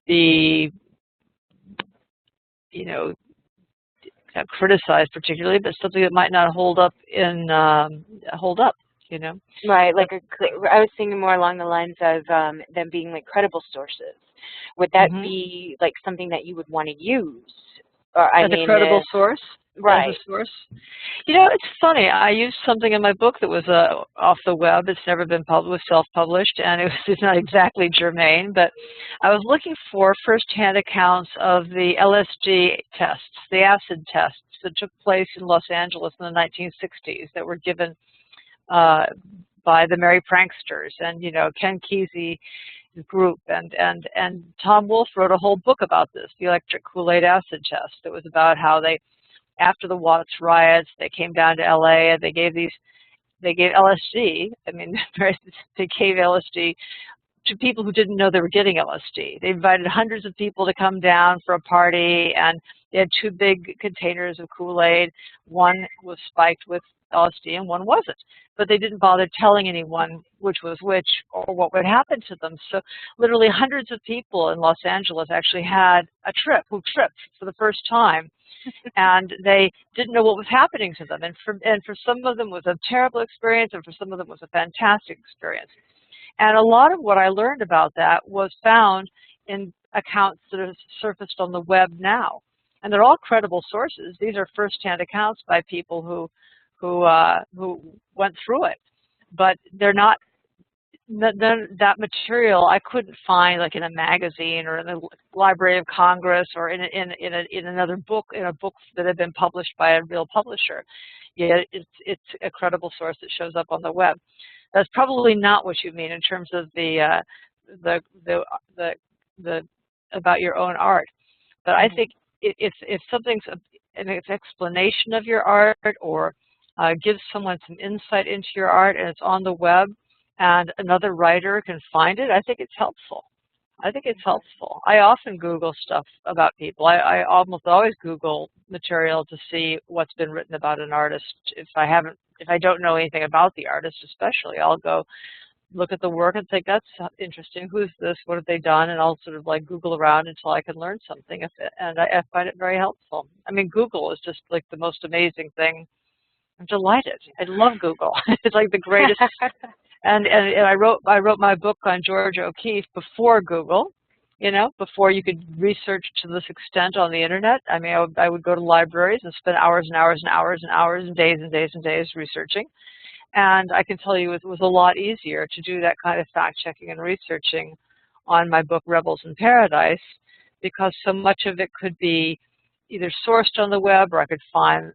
be, you know, criticized particularly, but something that might not hold up, you know. Right. Like I was thinking more along the lines of them being like credible sources. Would that be like something that you would want to use? Or As a credible source? Right. As a source. You know, it's funny. I used something in my book that was off the web. It's never been published, was self-published, and it's not exactly germane, but I was looking for first-hand accounts of the LSD tests, the acid tests that took place in Los Angeles in the 1960s that were given by the Merry Pranksters and, you know, Ken Kesey group, and Tom Wolfe wrote a whole book about this, the electric Kool-Aid acid test. It was about how they, after the Watts riots, they came down to LA and they gave LSD. I mean, they gave LSD to people who didn't know they were getting LSD. They invited hundreds of people to come down for a party, and they had 2 big containers of Kool-Aid. One was spiked with LSD and one wasn't. But they didn't bother telling anyone which was which or what would happen to them. So literally hundreds of people in Los Angeles actually had who tripped for the first time. And they didn't know what was happening to them. And for some of them it was a terrible experience, and for some of them it was a fantastic experience. And a lot of what I learned about that was found in accounts that are surfaced on the web now. And they're all credible sources. These are first-hand accounts by people who went through it. But they're not, that material I couldn't find like in a magazine or in the Library of Congress or in another book, in a book that had been published by a real publisher. Yeah, it's a credible source that shows up on the web. That's probably not what you mean in terms of the about your own art. But I think if something's an explanation of your art or gives someone some insight into your art and it's on the web and another writer can find it, I think it's helpful. I think it's helpful. I often Google stuff about people. I almost always Google material to see what's been written about an artist. If I don't know anything about the artist especially, I'll go look at the work and think, that's interesting. Who's this? What have they done? And I'll sort of like Google around until I can learn something. And I find it very helpful. I mean, Google is just like the most amazing thing. I'm delighted. I love Google. It's like the greatest. And I wrote my book on George O'Keeffe before Google, you know, before you could research to this extent on the internet. I mean, I would go to libraries and spend hours and hours and hours and hours and days and days and days researching. And I can tell you it was a lot easier to do that kind of fact-checking and researching on my book, Rebels in Paradise, because so much of it could be either sourced on the web or I could I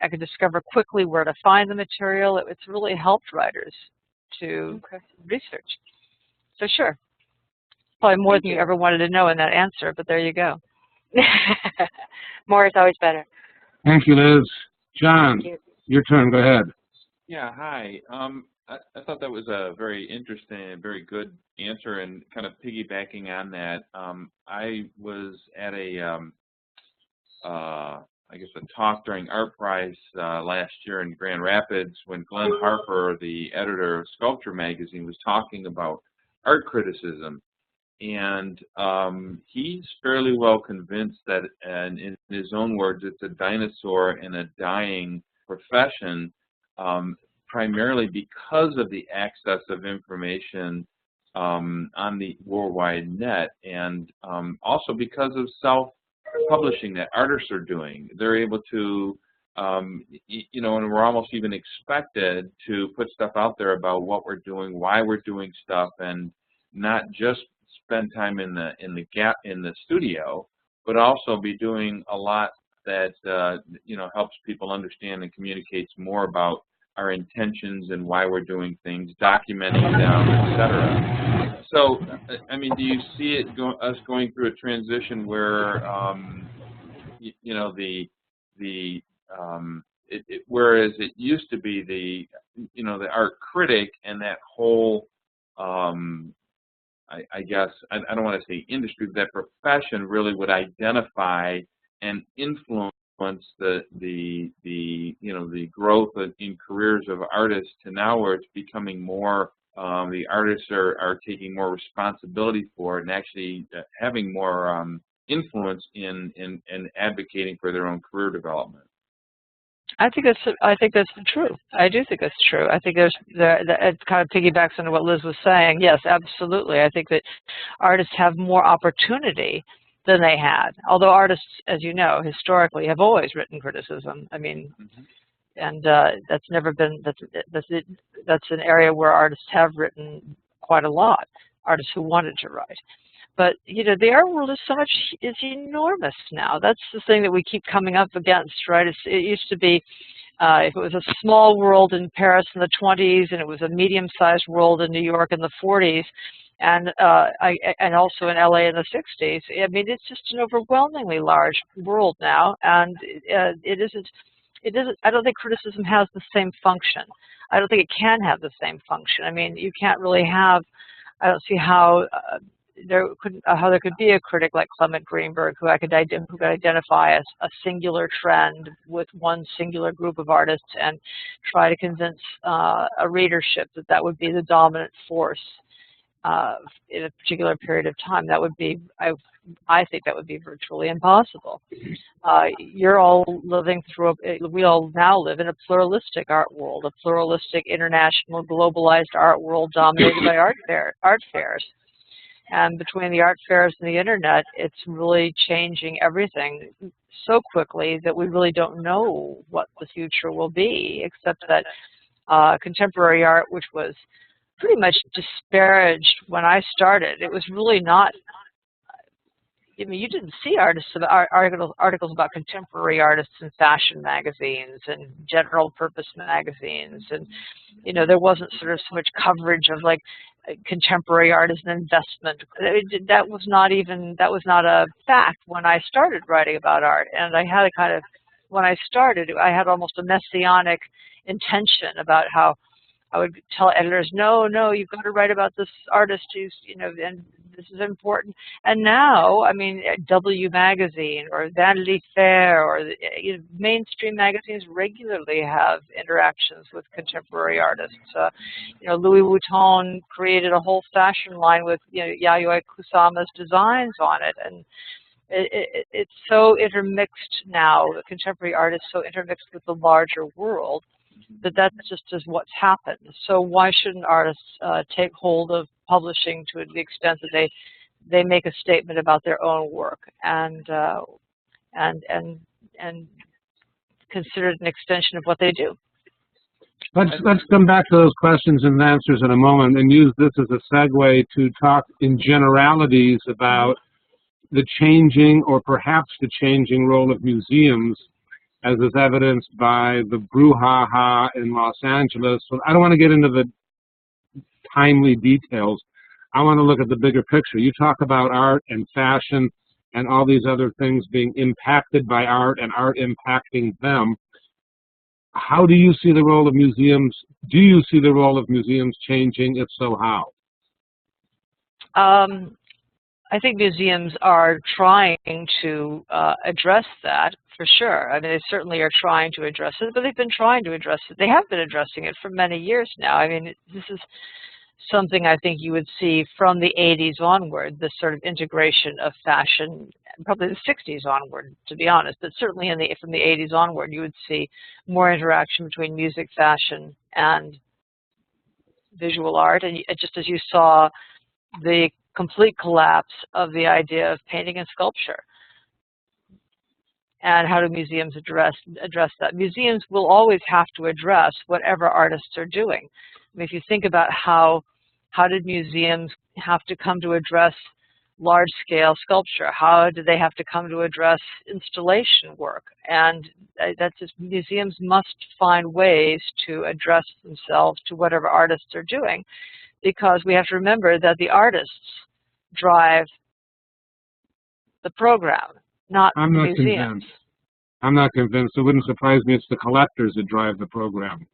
could discover quickly where to find the material. It's really helped writers to research. So sure, probably more than you ever wanted to know in that answer, but there you go. More is always better. Thank you, Liz. John, your turn. Go ahead. Yeah, hi. I thought that was a very interesting and very good answer, and kind of piggybacking on that, I was at I guess a talk during Art Prize last year in Grand Rapids when Glenn Harper, the editor of Sculpture magazine, was talking about art criticism. And he's fairly well convinced that, and in his own words, it's a dinosaur in a dying profession, primarily because of the access of information on the worldwide net, and also because of self-publishing that artists are doing. They're able to, you know, and we're almost even expected to put stuff out there about what we're doing, why we're doing stuff, and not just spend time in the studio, but also be doing a lot that you know, helps people understand and communicates more about our intentions and why we're doing things, documenting them, etc. So, I mean, do you see it us going through a transition where, you know, whereas it used to be the, you know, the art critic and that whole, I guess, I don't want to say industry, but that profession really would identify and influence the you know, the growth in careers of artists, to now where it's becoming more, the artists are taking more responsibility for it and actually having more influence in advocating for their own career development. I think that's true. I do think that's true. I think it kind of piggybacks on what Liz was saying. Yes, absolutely. I think that artists have more opportunity than they had. Although artists, as you know, historically have always written criticism. I mean, and that's never been, that's an area where artists have written quite a lot, artists who wanted to write. But, you know, the art world is enormous now. That's the thing that we keep coming up against, right? It used to be, if it was a small world in Paris in the 20s, and it was a medium-sized world in New York in the 40s, and also in LA in the 60s. I mean, it's just an overwhelmingly large world now, and it isn't. I don't think criticism has the same function. I don't think it can have the same function. I mean, you can't really have. I don't see how there could be a critic like Clement Greenberg who could identify a singular trend with one singular group of artists and try to convince a readership that would be the dominant force in a particular period of time. That would be, I think that would be virtually impossible. You're all living through, we all now live in a pluralistic art world, a pluralistic, international, globalized art world dominated by art fairs. And between the art fairs and the internet, it's really changing everything so quickly that we really don't know what the future will be, except that contemporary art, which was pretty much disparaged when I started, it was really not, I mean, you didn't see articles about contemporary artists in fashion magazines and general purpose magazines, and there wasn't sort of so much coverage of like contemporary art as an investment. That was not a fact when I started writing about art, and I had when I started, I had almost a messianic intention about how I would tell editors, no, you've got to write about this artist who's, and this is important. And now, I mean, W Magazine or Vanity Fair or mainstream magazines regularly have interactions with contemporary artists. Louis Vuitton created a whole fashion line with Yayoi Kusama's designs on it, and it's so intermixed now. The contemporary art is so intermixed with the larger world that's just what's happened. So why shouldn't artists take hold of publishing to the extent that they make a statement about their own work and consider it an extension of what they do? Let's come back to those questions and answers in a moment and use this as a segue to talk in generalities about the changing or perhaps the changing role of museums, as is evidenced by the brouhaha in Los Angeles. So I don't want to get into the timely details. I want to look at the bigger picture. You talk about art and fashion and all these other things being impacted by art and art impacting them. How do you see the role of museums? Do you see the role of museums changing? If so, how? I think museums are trying to address that, for sure. I mean, they certainly are trying to address it, but they've been trying to address it. They have been addressing it for many years now. I mean, this is something I think you would see from the 80s onward, this sort of integration of fashion, probably the 60s onward, to be honest, but certainly from the 80s onward, you would see more interaction between music, fashion, and visual art. And just as you saw the complete collapse of the idea of painting and sculpture. And how do museums address that? Museums will always have to address whatever artists are doing. I mean, if you think about how did museums have to come to address large-scale sculpture? How did they have to come to address installation work? And that's just, museums must find ways to address themselves to whatever artists are doing, because we have to remember that the artists drive the program, not the museums. I'm not convinced. It wouldn't surprise me it's the collectors that drive the program.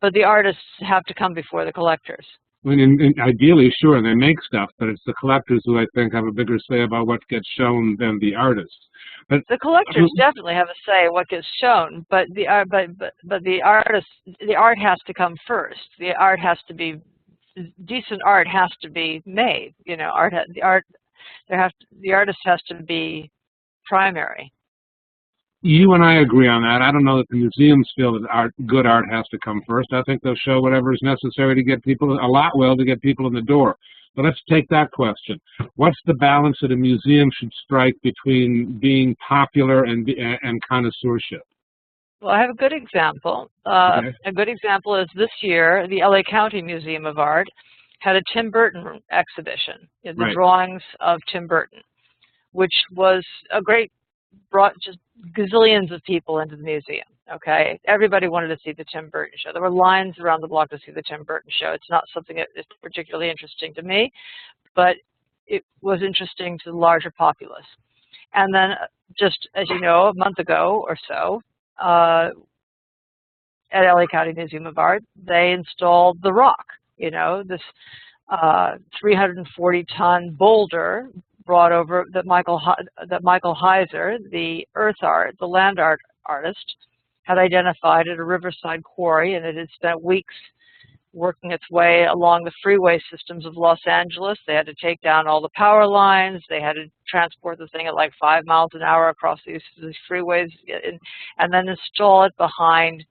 But the artists have to come before the collectors. I mean, ideally, sure, they make stuff, but it's the collectors who I think have a bigger say about what gets shown than the artists. But the collectors definitely have a say in what gets shown, but the art has to come first. The decent art has to be made. The artist has to be primary. You and I agree on that. I don't know that the museums feel that good art has to come first. I think they'll show whatever is necessary to get people, to get people in the door. But let's take that question. What's the balance that a museum should strike between being popular and connoisseurship? Well, I have a good example. Okay. A good example is this year, the LA County Museum of Art had a Tim Burton exhibition, the drawings of Tim Burton, which was a great, brought just gazillions of people into the museum, okay? Everybody wanted to see the Tim Burton show. There were lines around the block to see the Tim Burton show. It's not something that is particularly interesting to me, but it was interesting to the larger populace. And then, just as you know, a month ago or so, at LA County Museum of Art, they installed The Rock, this 340-ton boulder brought over that Michael Heiser, the the land art artist, had identified at a riverside quarry, and it had spent weeks working its way along the freeway systems of Los Angeles. They had to take down all the power lines. They had to transport the thing at like 5 miles an hour across these freeways, and then install it behind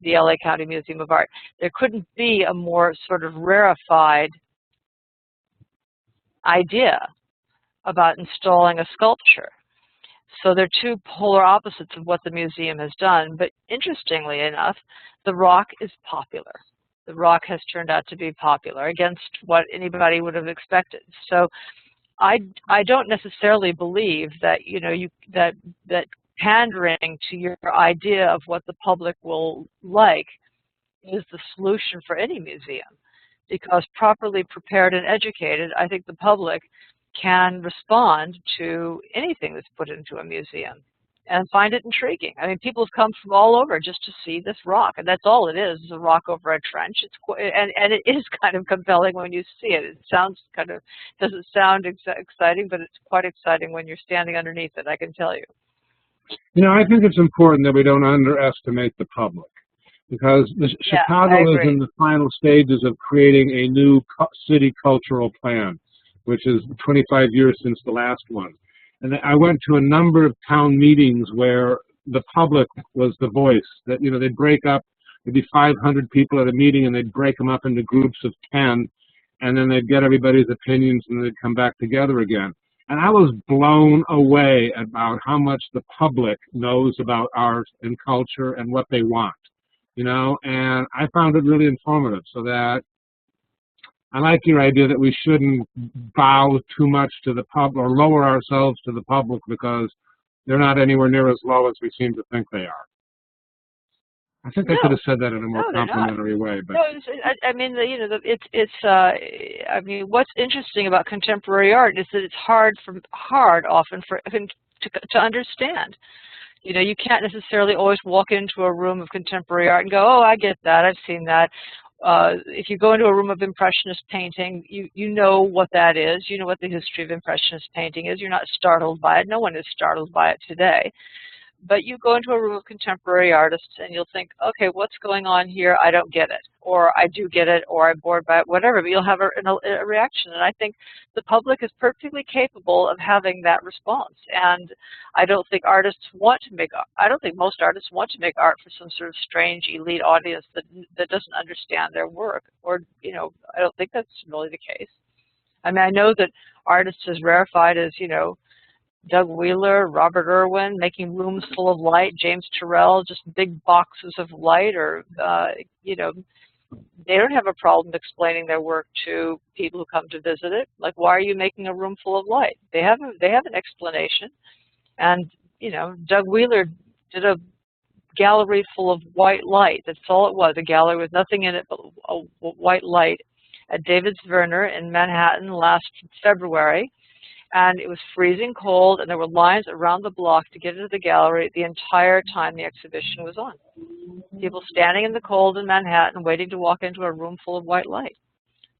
the LA County Museum of Art. There couldn't be a more sort of rarefied idea about installing a sculpture. So they're two polar opposites of what the museum has done. But interestingly enough, the rock is popular. The rock has turned out to be popular against what anybody would have expected. So I don't necessarily believe that that pandering to your idea of what the public will like is the solution for any museum, because properly prepared and educated, I think the public can respond to anything that's put into a museum and find it intriguing. I mean, people have come from all over just to see this rock, and that's all it is a rock over a trench. It's and it is kind of compelling when you see it. It sounds kind of, doesn't sound exciting, but it's quite exciting when you're standing underneath it, I can tell you. You know, I think it's important that we don't underestimate the public, because Chicago is in the final stages of creating a new city cultural plan, which is 25 years since the last one. And I went to a number of town meetings where the public was the voice. That, you know, they'd break up, there'd be 500 people at a meeting, and they'd break them up into groups of 10, and then they'd get everybody's opinions, and they'd come back together again. And I was blown away about how much the public knows about art and culture and what they want, you know, and I found it really informative. So that I like your idea that we shouldn't bow too much to the public or lower ourselves to the public, because they're not anywhere near as low as we seem to think they are. I think I could have said that in a more complimentary way, but I mean, I mean, what's interesting about contemporary art is that it's hard often to understand. You know, you can't necessarily always walk into a room of contemporary art and go, oh, I get that, I've seen that. If you go into a room of Impressionist painting, you know what that is. You know what the history of Impressionist painting is. You're not startled by it. No one is startled by it today. But you go into a room of contemporary artists and you'll think, okay, what's going on here? I don't get it. Or I do get it, or I'm bored by it, whatever. But you'll have a reaction. And I think the public is perfectly capable of having that response. And I don't think artists want to make art. I don't think most artists want to make art for some sort of strange elite audience that doesn't understand their work. Or, you know, I don't think that's really the case. I mean, I know that artists as rarefied as, you know, Doug Wheeler, Robert Irwin, making rooms full of light, James Turrell, just big boxes of light, or, you know, they don't have a problem explaining their work to people who come to visit it. Like, why are you making a room full of light? They have an explanation. And, you know, Doug Wheeler did a gallery full of white light. That's all it was, a gallery with nothing in it but a white light at David's Werner in Manhattan last February. And it was freezing cold, and there were lines around the block to get into the gallery the entire time the exhibition was on. People standing in the cold in Manhattan waiting to walk into a room full of white light.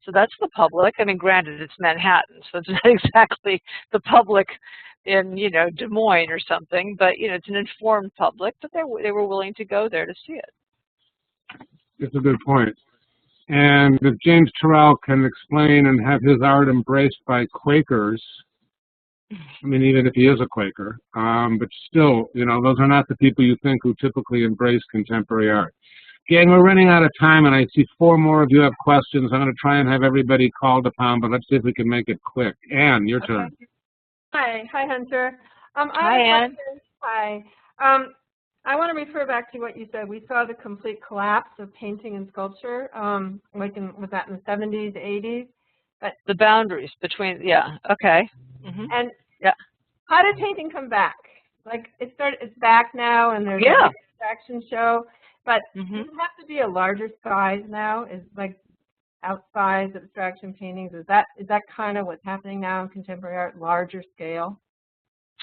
So that's the public. I mean, granted, it's Manhattan, so it's not exactly the public in, you know, Des Moines or something, but, you know, it's an informed public, but they were willing to go there to see it. It's a good point. And if James Turrell can explain and have his art embraced by Quakers, I mean, even if he is a Quaker, but still, you know, those are not the people you think who typically embrace contemporary art. Gang, we're running out of time, and I see 4 more of you have questions. I'm going to try and have everybody called upon, but let's see if we can make it quick. Anne, your turn. Hi, Hunter. Hi, Anne. Hi. I want to refer back to what you said. We saw the complete collapse of painting and sculpture, like was that in the 70s, 80s? But the boundaries between, yeah, okay. Mm-hmm. And how did painting come back? Like, it's back now, and there's an abstraction show, but does it have to be a larger size now? Is like outsized abstraction paintings? Is that kind of what's happening now in contemporary art? Larger scale?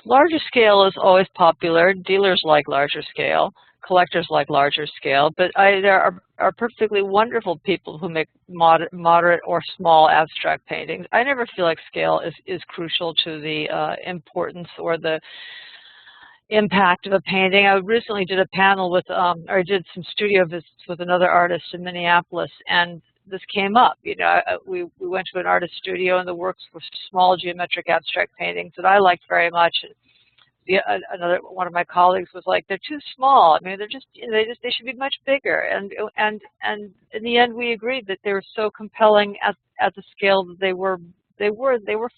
Larger scale is always popular. Dealers like larger scale. Collectors like larger scale. But there are perfectly wonderful people who make moderate or small abstract paintings. I never feel like scale is crucial to the importance or the impact of a painting. I recently did a panel with, or I did some studio visits with another artist in Minneapolis, and this came up. You know, we went to an artist studio, and the works were small geometric abstract paintings that I liked very much. And another one of my colleagues was like, they're too small. I mean, they're just, you know, they should be much bigger. And in the end, we agreed that they were so compelling at the scale that they were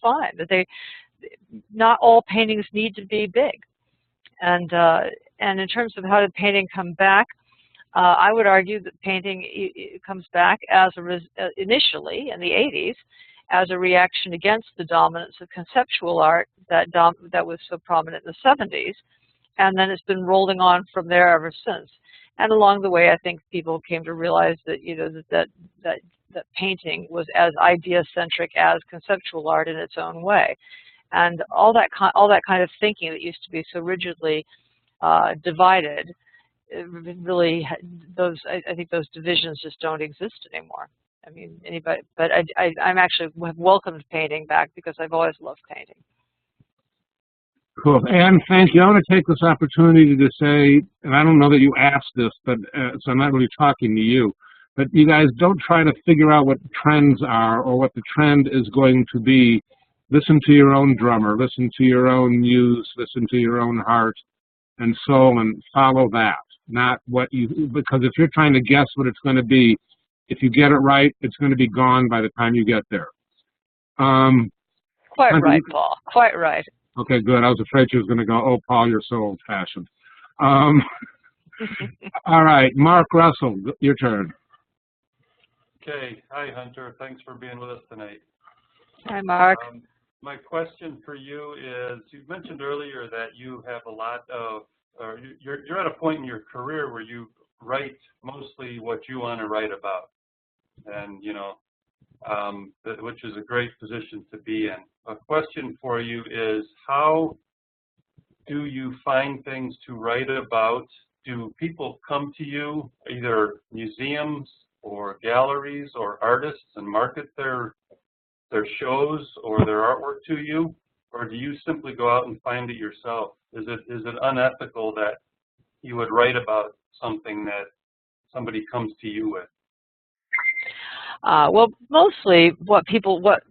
fine. That not all paintings need to be big. And in terms of how did painting come back, I would argue that painting comes back as initially in the 80s as a reaction against the dominance of conceptual art that was so prominent in the 70s, and then it's been rolling on from there ever since. And along the way, I think people came to realize that, you know, that painting was as idea-centric as conceptual art in its own way, and all that kind of thinking that used to be so rigidly divided. Really, I think those divisions just don't exist anymore. I mean, anybody, but I'm actually have welcomed painting back because I've always loved painting. Cool. Anne, thank you. I want to take this opportunity to say, and I don't know that you asked this, but so I'm not really talking to you, but you guys don't try to figure out what trends are or what the trend is going to be. Listen to your own drummer, listen to your own muse, listen to your own heart and soul, and follow that. Not what you, because if you're trying to guess what it's going to be, if you get it right, it's going to be gone by the time you get there. Quite right, Paul. Quite right. Okay, good. I was afraid she was going to go, oh, Paul, you're so old-fashioned. All right, Mark Russell, your turn. Okay. Hi, Hunter. Thanks for being with us tonight. Hi, Mark. My question for you is, you mentioned earlier that you have a lot of, or you're at a point in your career where you write mostly what you want to write about, and you know, which is a great position to be in. A question for you is, how do you find things to write about? Do people come to you, either museums or galleries or artists, and market their shows or their artwork to you, or do you simply go out and find it yourself? Is it unethical that you would write about something that somebody comes to you with? Well, mostly what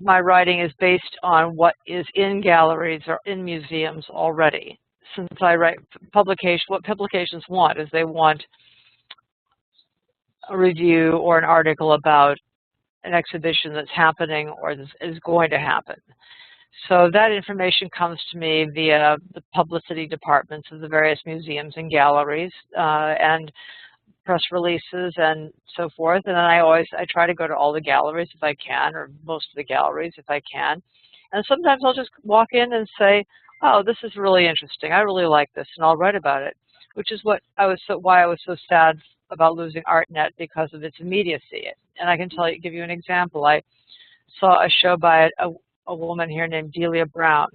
my writing is based on what is in galleries or in museums already. Since I write what publications want is they want a review or an article about an exhibition that's happening or is going to happen. So that information comes to me via the publicity departments of the various museums and galleries and press releases and so forth. And then I try to go to all the galleries if I can, or most of the galleries if I can. And sometimes I'll just walk in and say, oh, this is really interesting. I really like this, and I'll write about it, which is why I was so sad about losing ArtNet, because of its immediacy. And I can give you an example. I saw a show by a woman here named Delia Brown.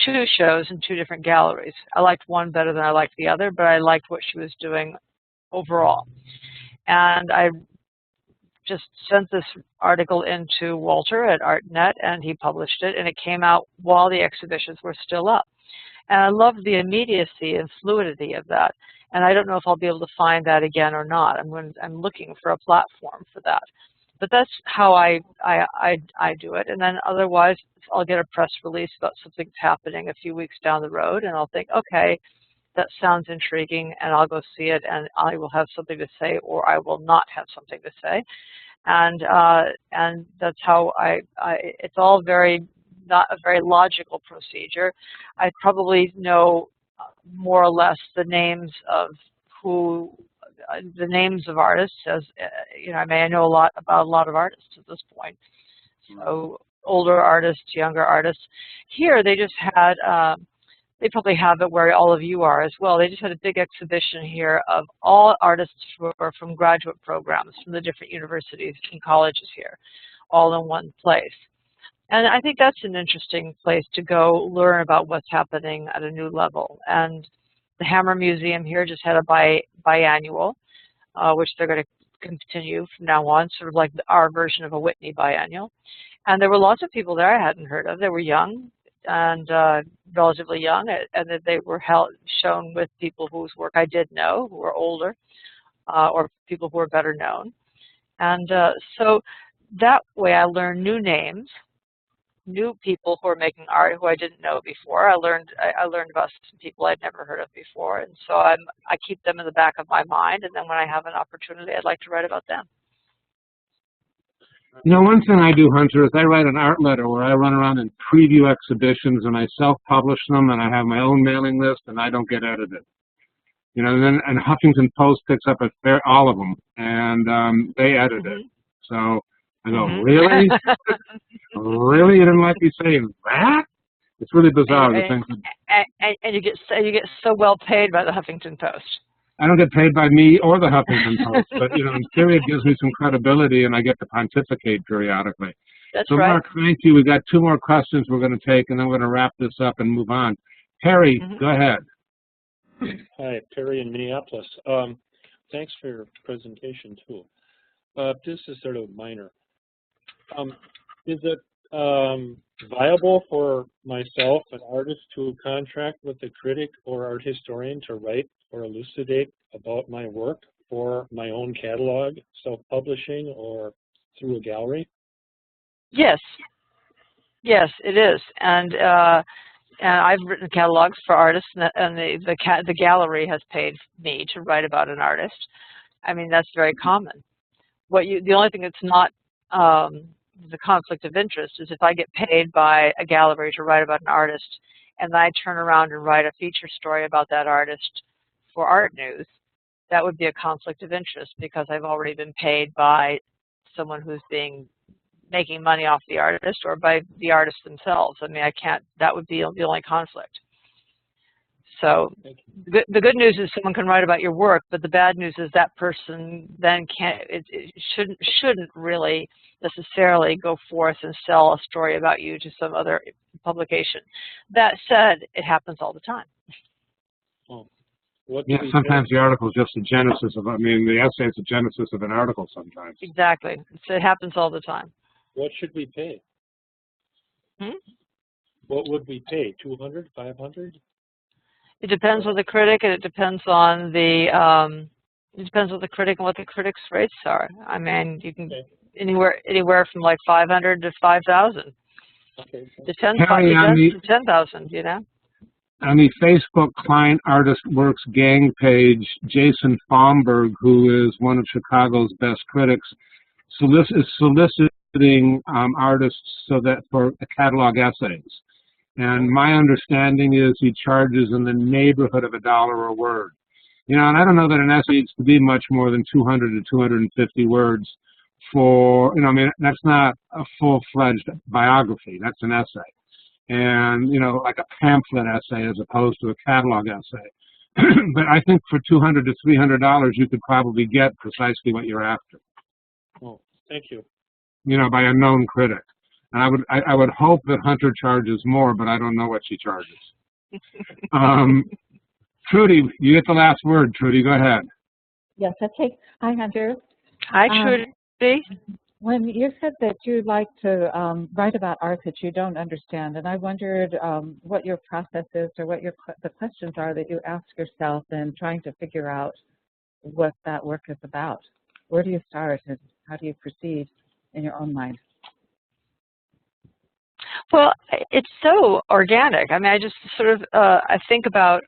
2 shows in 2 different galleries. I liked one better than I liked the other, but I liked what she was doing overall. And I just sent this article into Walter at ArtNet, and he published it, and it came out while the exhibitions were still up. And I loved the immediacy and fluidity of that. And I don't know if I'll be able to find that again or not. I'm looking for a platform for that. But that's how I do it. And then otherwise, I'll get a press release about something that's happening a few weeks down the road, and I'll think, okay, that sounds intriguing, and I'll go see it, and I will have something to say, or I will not have something to say. And that's how it's all not a very logical procedure. I probably know more or less the names of artists, as you know. I mean, I know a lot about a lot of artists at this point. So older artists, younger artists. Here they just had, they probably have it where all of you are as well. They just had a big exhibition here of all artists from graduate programs from the different universities and colleges here, all in one place. And I think that's an interesting place to go learn about what's happening at a new level. And the Hammer Museum here just had a biannual, which they're going to continue from now on, sort of like our version of a Whitney biannual. And there were lots of people there I hadn't heard of. They were young and relatively young, and that they were shown with people whose work I did know, who were older, or people who were better known. And so that way I learned new names, new people who are making art who I didn't know before. I learned about some people I'd never heard of before, and so I keep them in the back of my mind, and then when I have an opportunity, I'd like to write about them. You know, one thing I do, Hunter, is I write an art letter where I run around and preview exhibitions, and I self-publish them, and I have my own mailing list, and I don't get edited. You know, and Huffington Post picks up all of them, and they edit it. So I go, really? Really? You didn't like me saying that? It's really bizarre. And you get so well paid by the Huffington Post. I don't get paid by me or the Huffington Post, but you know, in theory, it gives me some credibility, and I get to pontificate periodically. That's so, right. Mark, thank you. We've got 2 more questions we're going to take, and then we're going to wrap this up and move on. Perry, go ahead. Hi, Perry in Minneapolis. Thanks for your presentation, too. This is sort of minor. Is it viable for myself, an artist, to contract with a critic or art historian to write or elucidate about my work for my own catalog, self-publishing, or through a gallery? Yes. Yes, it is. And I've written catalogs for artists, and the gallery has paid me to write about an artist. I mean, that's very common. The only thing that's not the conflict of interest is if I get paid by a gallery to write about an artist, and I turn around and write a feature story about that artist for Art News, that would be a conflict of interest because I've already been paid by someone who's making money off the artist or by the artist themselves. I mean, that would be the only conflict. So the good news is someone can write about your work, but the bad news is that person then it shouldn't really necessarily go forth and sell a story about you to some other publication. That said, it happens all the time. Oh. Yeah, sometimes the article is just the genesis of, the essay is the genesis of an article sometimes. Exactly. So it happens all the time. What should we pay? What would we pay? 200, 500? It depends on the critic, and it depends on what the critic's rates are. I mean, you can anywhere from like 500 to 5,000. Okay. To 10,000, you know. On the Facebook Klein-Artist-Works gang page, Jason Fomberg, who is one of Chicago's best critics, is soliciting artists for catalog essays. And my understanding is he charges in the neighborhood of $1 a word. You know, and I don't know that an essay needs to be much more than 200 to 250 words for, that's not a full-fledged biography. That's an essay. And, like a pamphlet essay as opposed to a catalog essay. But I think for $200 to $300, you could probably get precisely what you're after. Oh, thank you. By a known critic. And I would hope that Hunter charges more, but I don't know what she charges. Trudy, you get the last word. Trudy, go ahead. Yes, okay. Hi, Hunter. Hi, Trudy. When you said that you'd like to write about art that you don't understand, and I wondered what your process is or what the questions are that you ask yourself in trying to figure out what that work is about. Where do you start and how do you proceed in your own mind? Well, it's so organic. I mean, I just sort of, I think about,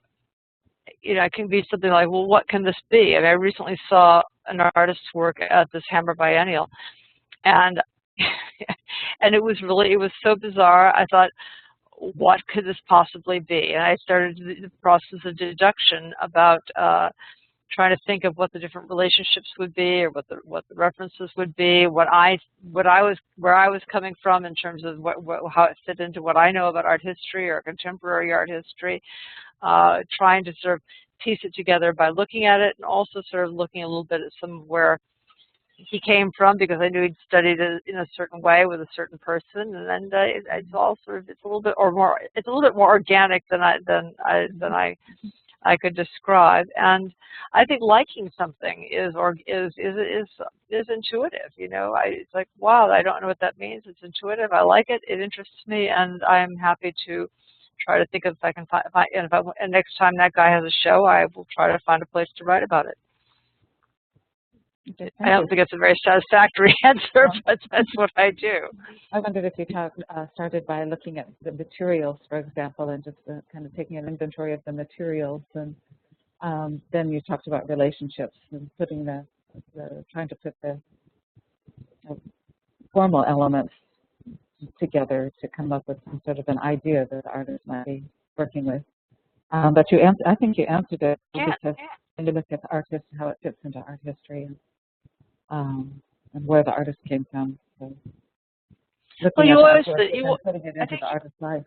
it can be something like, well, what can this be? I mean, I recently saw an artist's work at this Hammer Biennial, and it was so bizarre. I thought, what could this possibly be? And I started the process of deduction about trying to think of what the different relationships would be, or what the references would be, where I was coming from in terms of how it fit into what I know about art history or contemporary art history, trying to sort of piece it together by looking at it, and also sort of looking a little bit at where he came from, because I knew he'd studied it in a certain way with a certain person, and then it's a little bit more organic than I could describe. And I think liking something is intuitive. It's like, wow, I don't know what that means. It's intuitive. I like it. It interests me, and I'm happy to try to think if I can find. And next time that guy has a show, I will try to find a place to write about it. I don't think it's a very satisfactory answer, but that's what I do. I wondered if you started by looking at the materials, for example, and just kind of taking an inventory of the materials, and then you talked about relationships and putting trying to put the formal elements together to come up with some sort of an idea that the artist might be working with. But I think you answered it because when you look at the artist, how it fits into art history, and where the artist came from. So Well, you always putting it into the artist's life.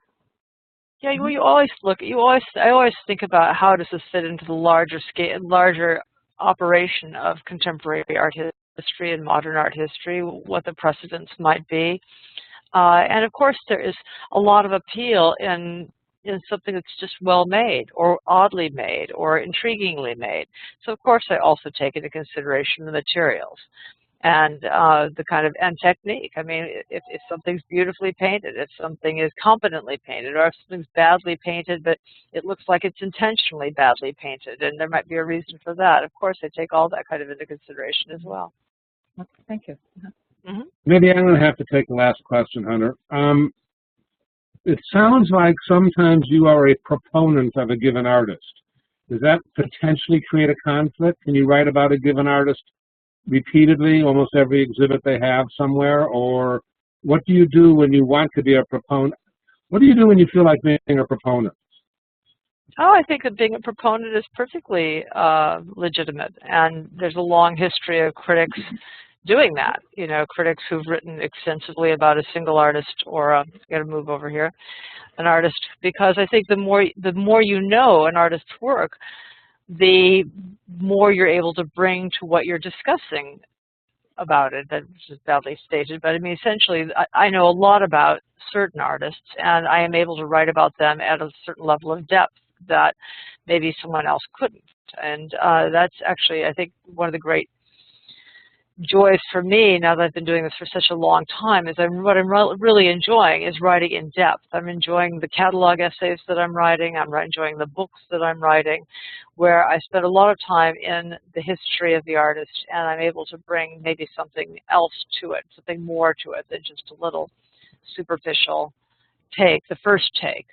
Yeah, well, I always think about how does this fit into the larger operation of contemporary art history and modern art history, what the precedents might be. And of course, there is a lot of appeal in something that's just well made or oddly made or intriguingly made. So of course, I also take into consideration the materials and the kind of technique. I mean, if something's beautifully painted, if something is competently painted, or if something's badly painted, but it looks like it's intentionally badly painted, and there might be a reason for that. Of course, I take all that kind of into consideration as well. Okay, thank you. Maybe I'm going to have to take the last question, Hunter. It sounds like sometimes you are a proponent of a given artist. Does that potentially create a conflict? Can you write about a given artist repeatedly, almost every exhibit they have somewhere? Or what do you do when you want to be a proponent? What do you do when you feel like being a proponent? Oh, I think that being a proponent is perfectly legitimate, and there's a long history of critics doing that. You know, critics who've written extensively about a single artist, or got to move over here, an artist, because I think the more you know an artist's work, the more you're able to bring to what you're discussing about it. That's just badly stated, but I mean, essentially, I know a lot about certain artists, and I am able to write about them at a certain level of depth that maybe someone else couldn't. And that's actually, I think, one of the great joys for me, now that I've been doing this for such a long time, is what I'm really enjoying is writing in depth. I'm enjoying the catalog essays that I'm writing. I'm enjoying the books that I'm writing, where I spend a lot of time in the history of the artist, and I'm able to bring maybe something else to it, something more to it than just a little superficial take, the first take.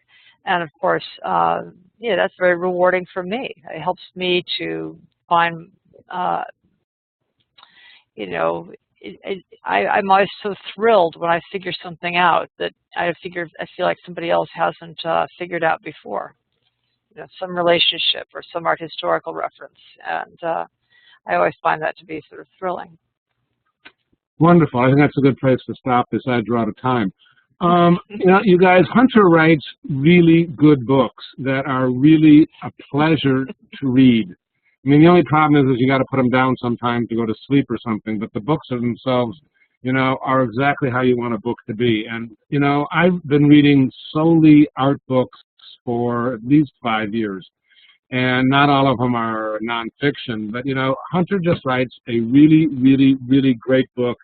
And of course, yeah, that's very rewarding for me. It helps me to find you know, I'm always so thrilled when I figure something out that I feel like somebody else hasn't figured out before. You know, some relationship or some art historical reference, and I always find that to be sort of thrilling. Wonderful. I think that's a good place to stop besides we're out of time. You know, you guys, Hunter writes really good books that are really a pleasure to read. I mean, the only problem is you got to put them down sometime to go to sleep or something, but the books themselves, you know, are exactly how you want a book to be. And, you know, I've been reading solely art books for at least 5 years, and not all of them are nonfiction, but, you know, Hunter just writes a really, really, really great book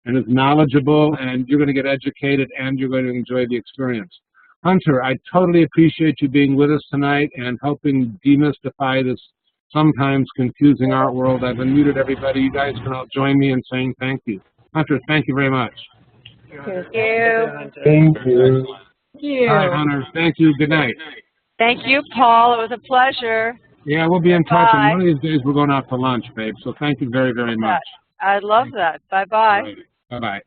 and is knowledgeable, and you're going to get educated, and you're going to enjoy the experience. Hunter, I totally appreciate you being with us tonight and helping demystify this sometimes confusing art world. I've unmuted everybody. You guys can all join me in saying thank you. Hunter, thank you very much. Thank you. Thank you. Thank you. All right, Hunter. Thank you. Good night. Thank you, Paul. It was a pleasure. Yeah, we'll be in touch. Bye. And one of these days we're going out to lunch, babe. So thank you very, very much. I love that. Bye-bye. Bye-bye.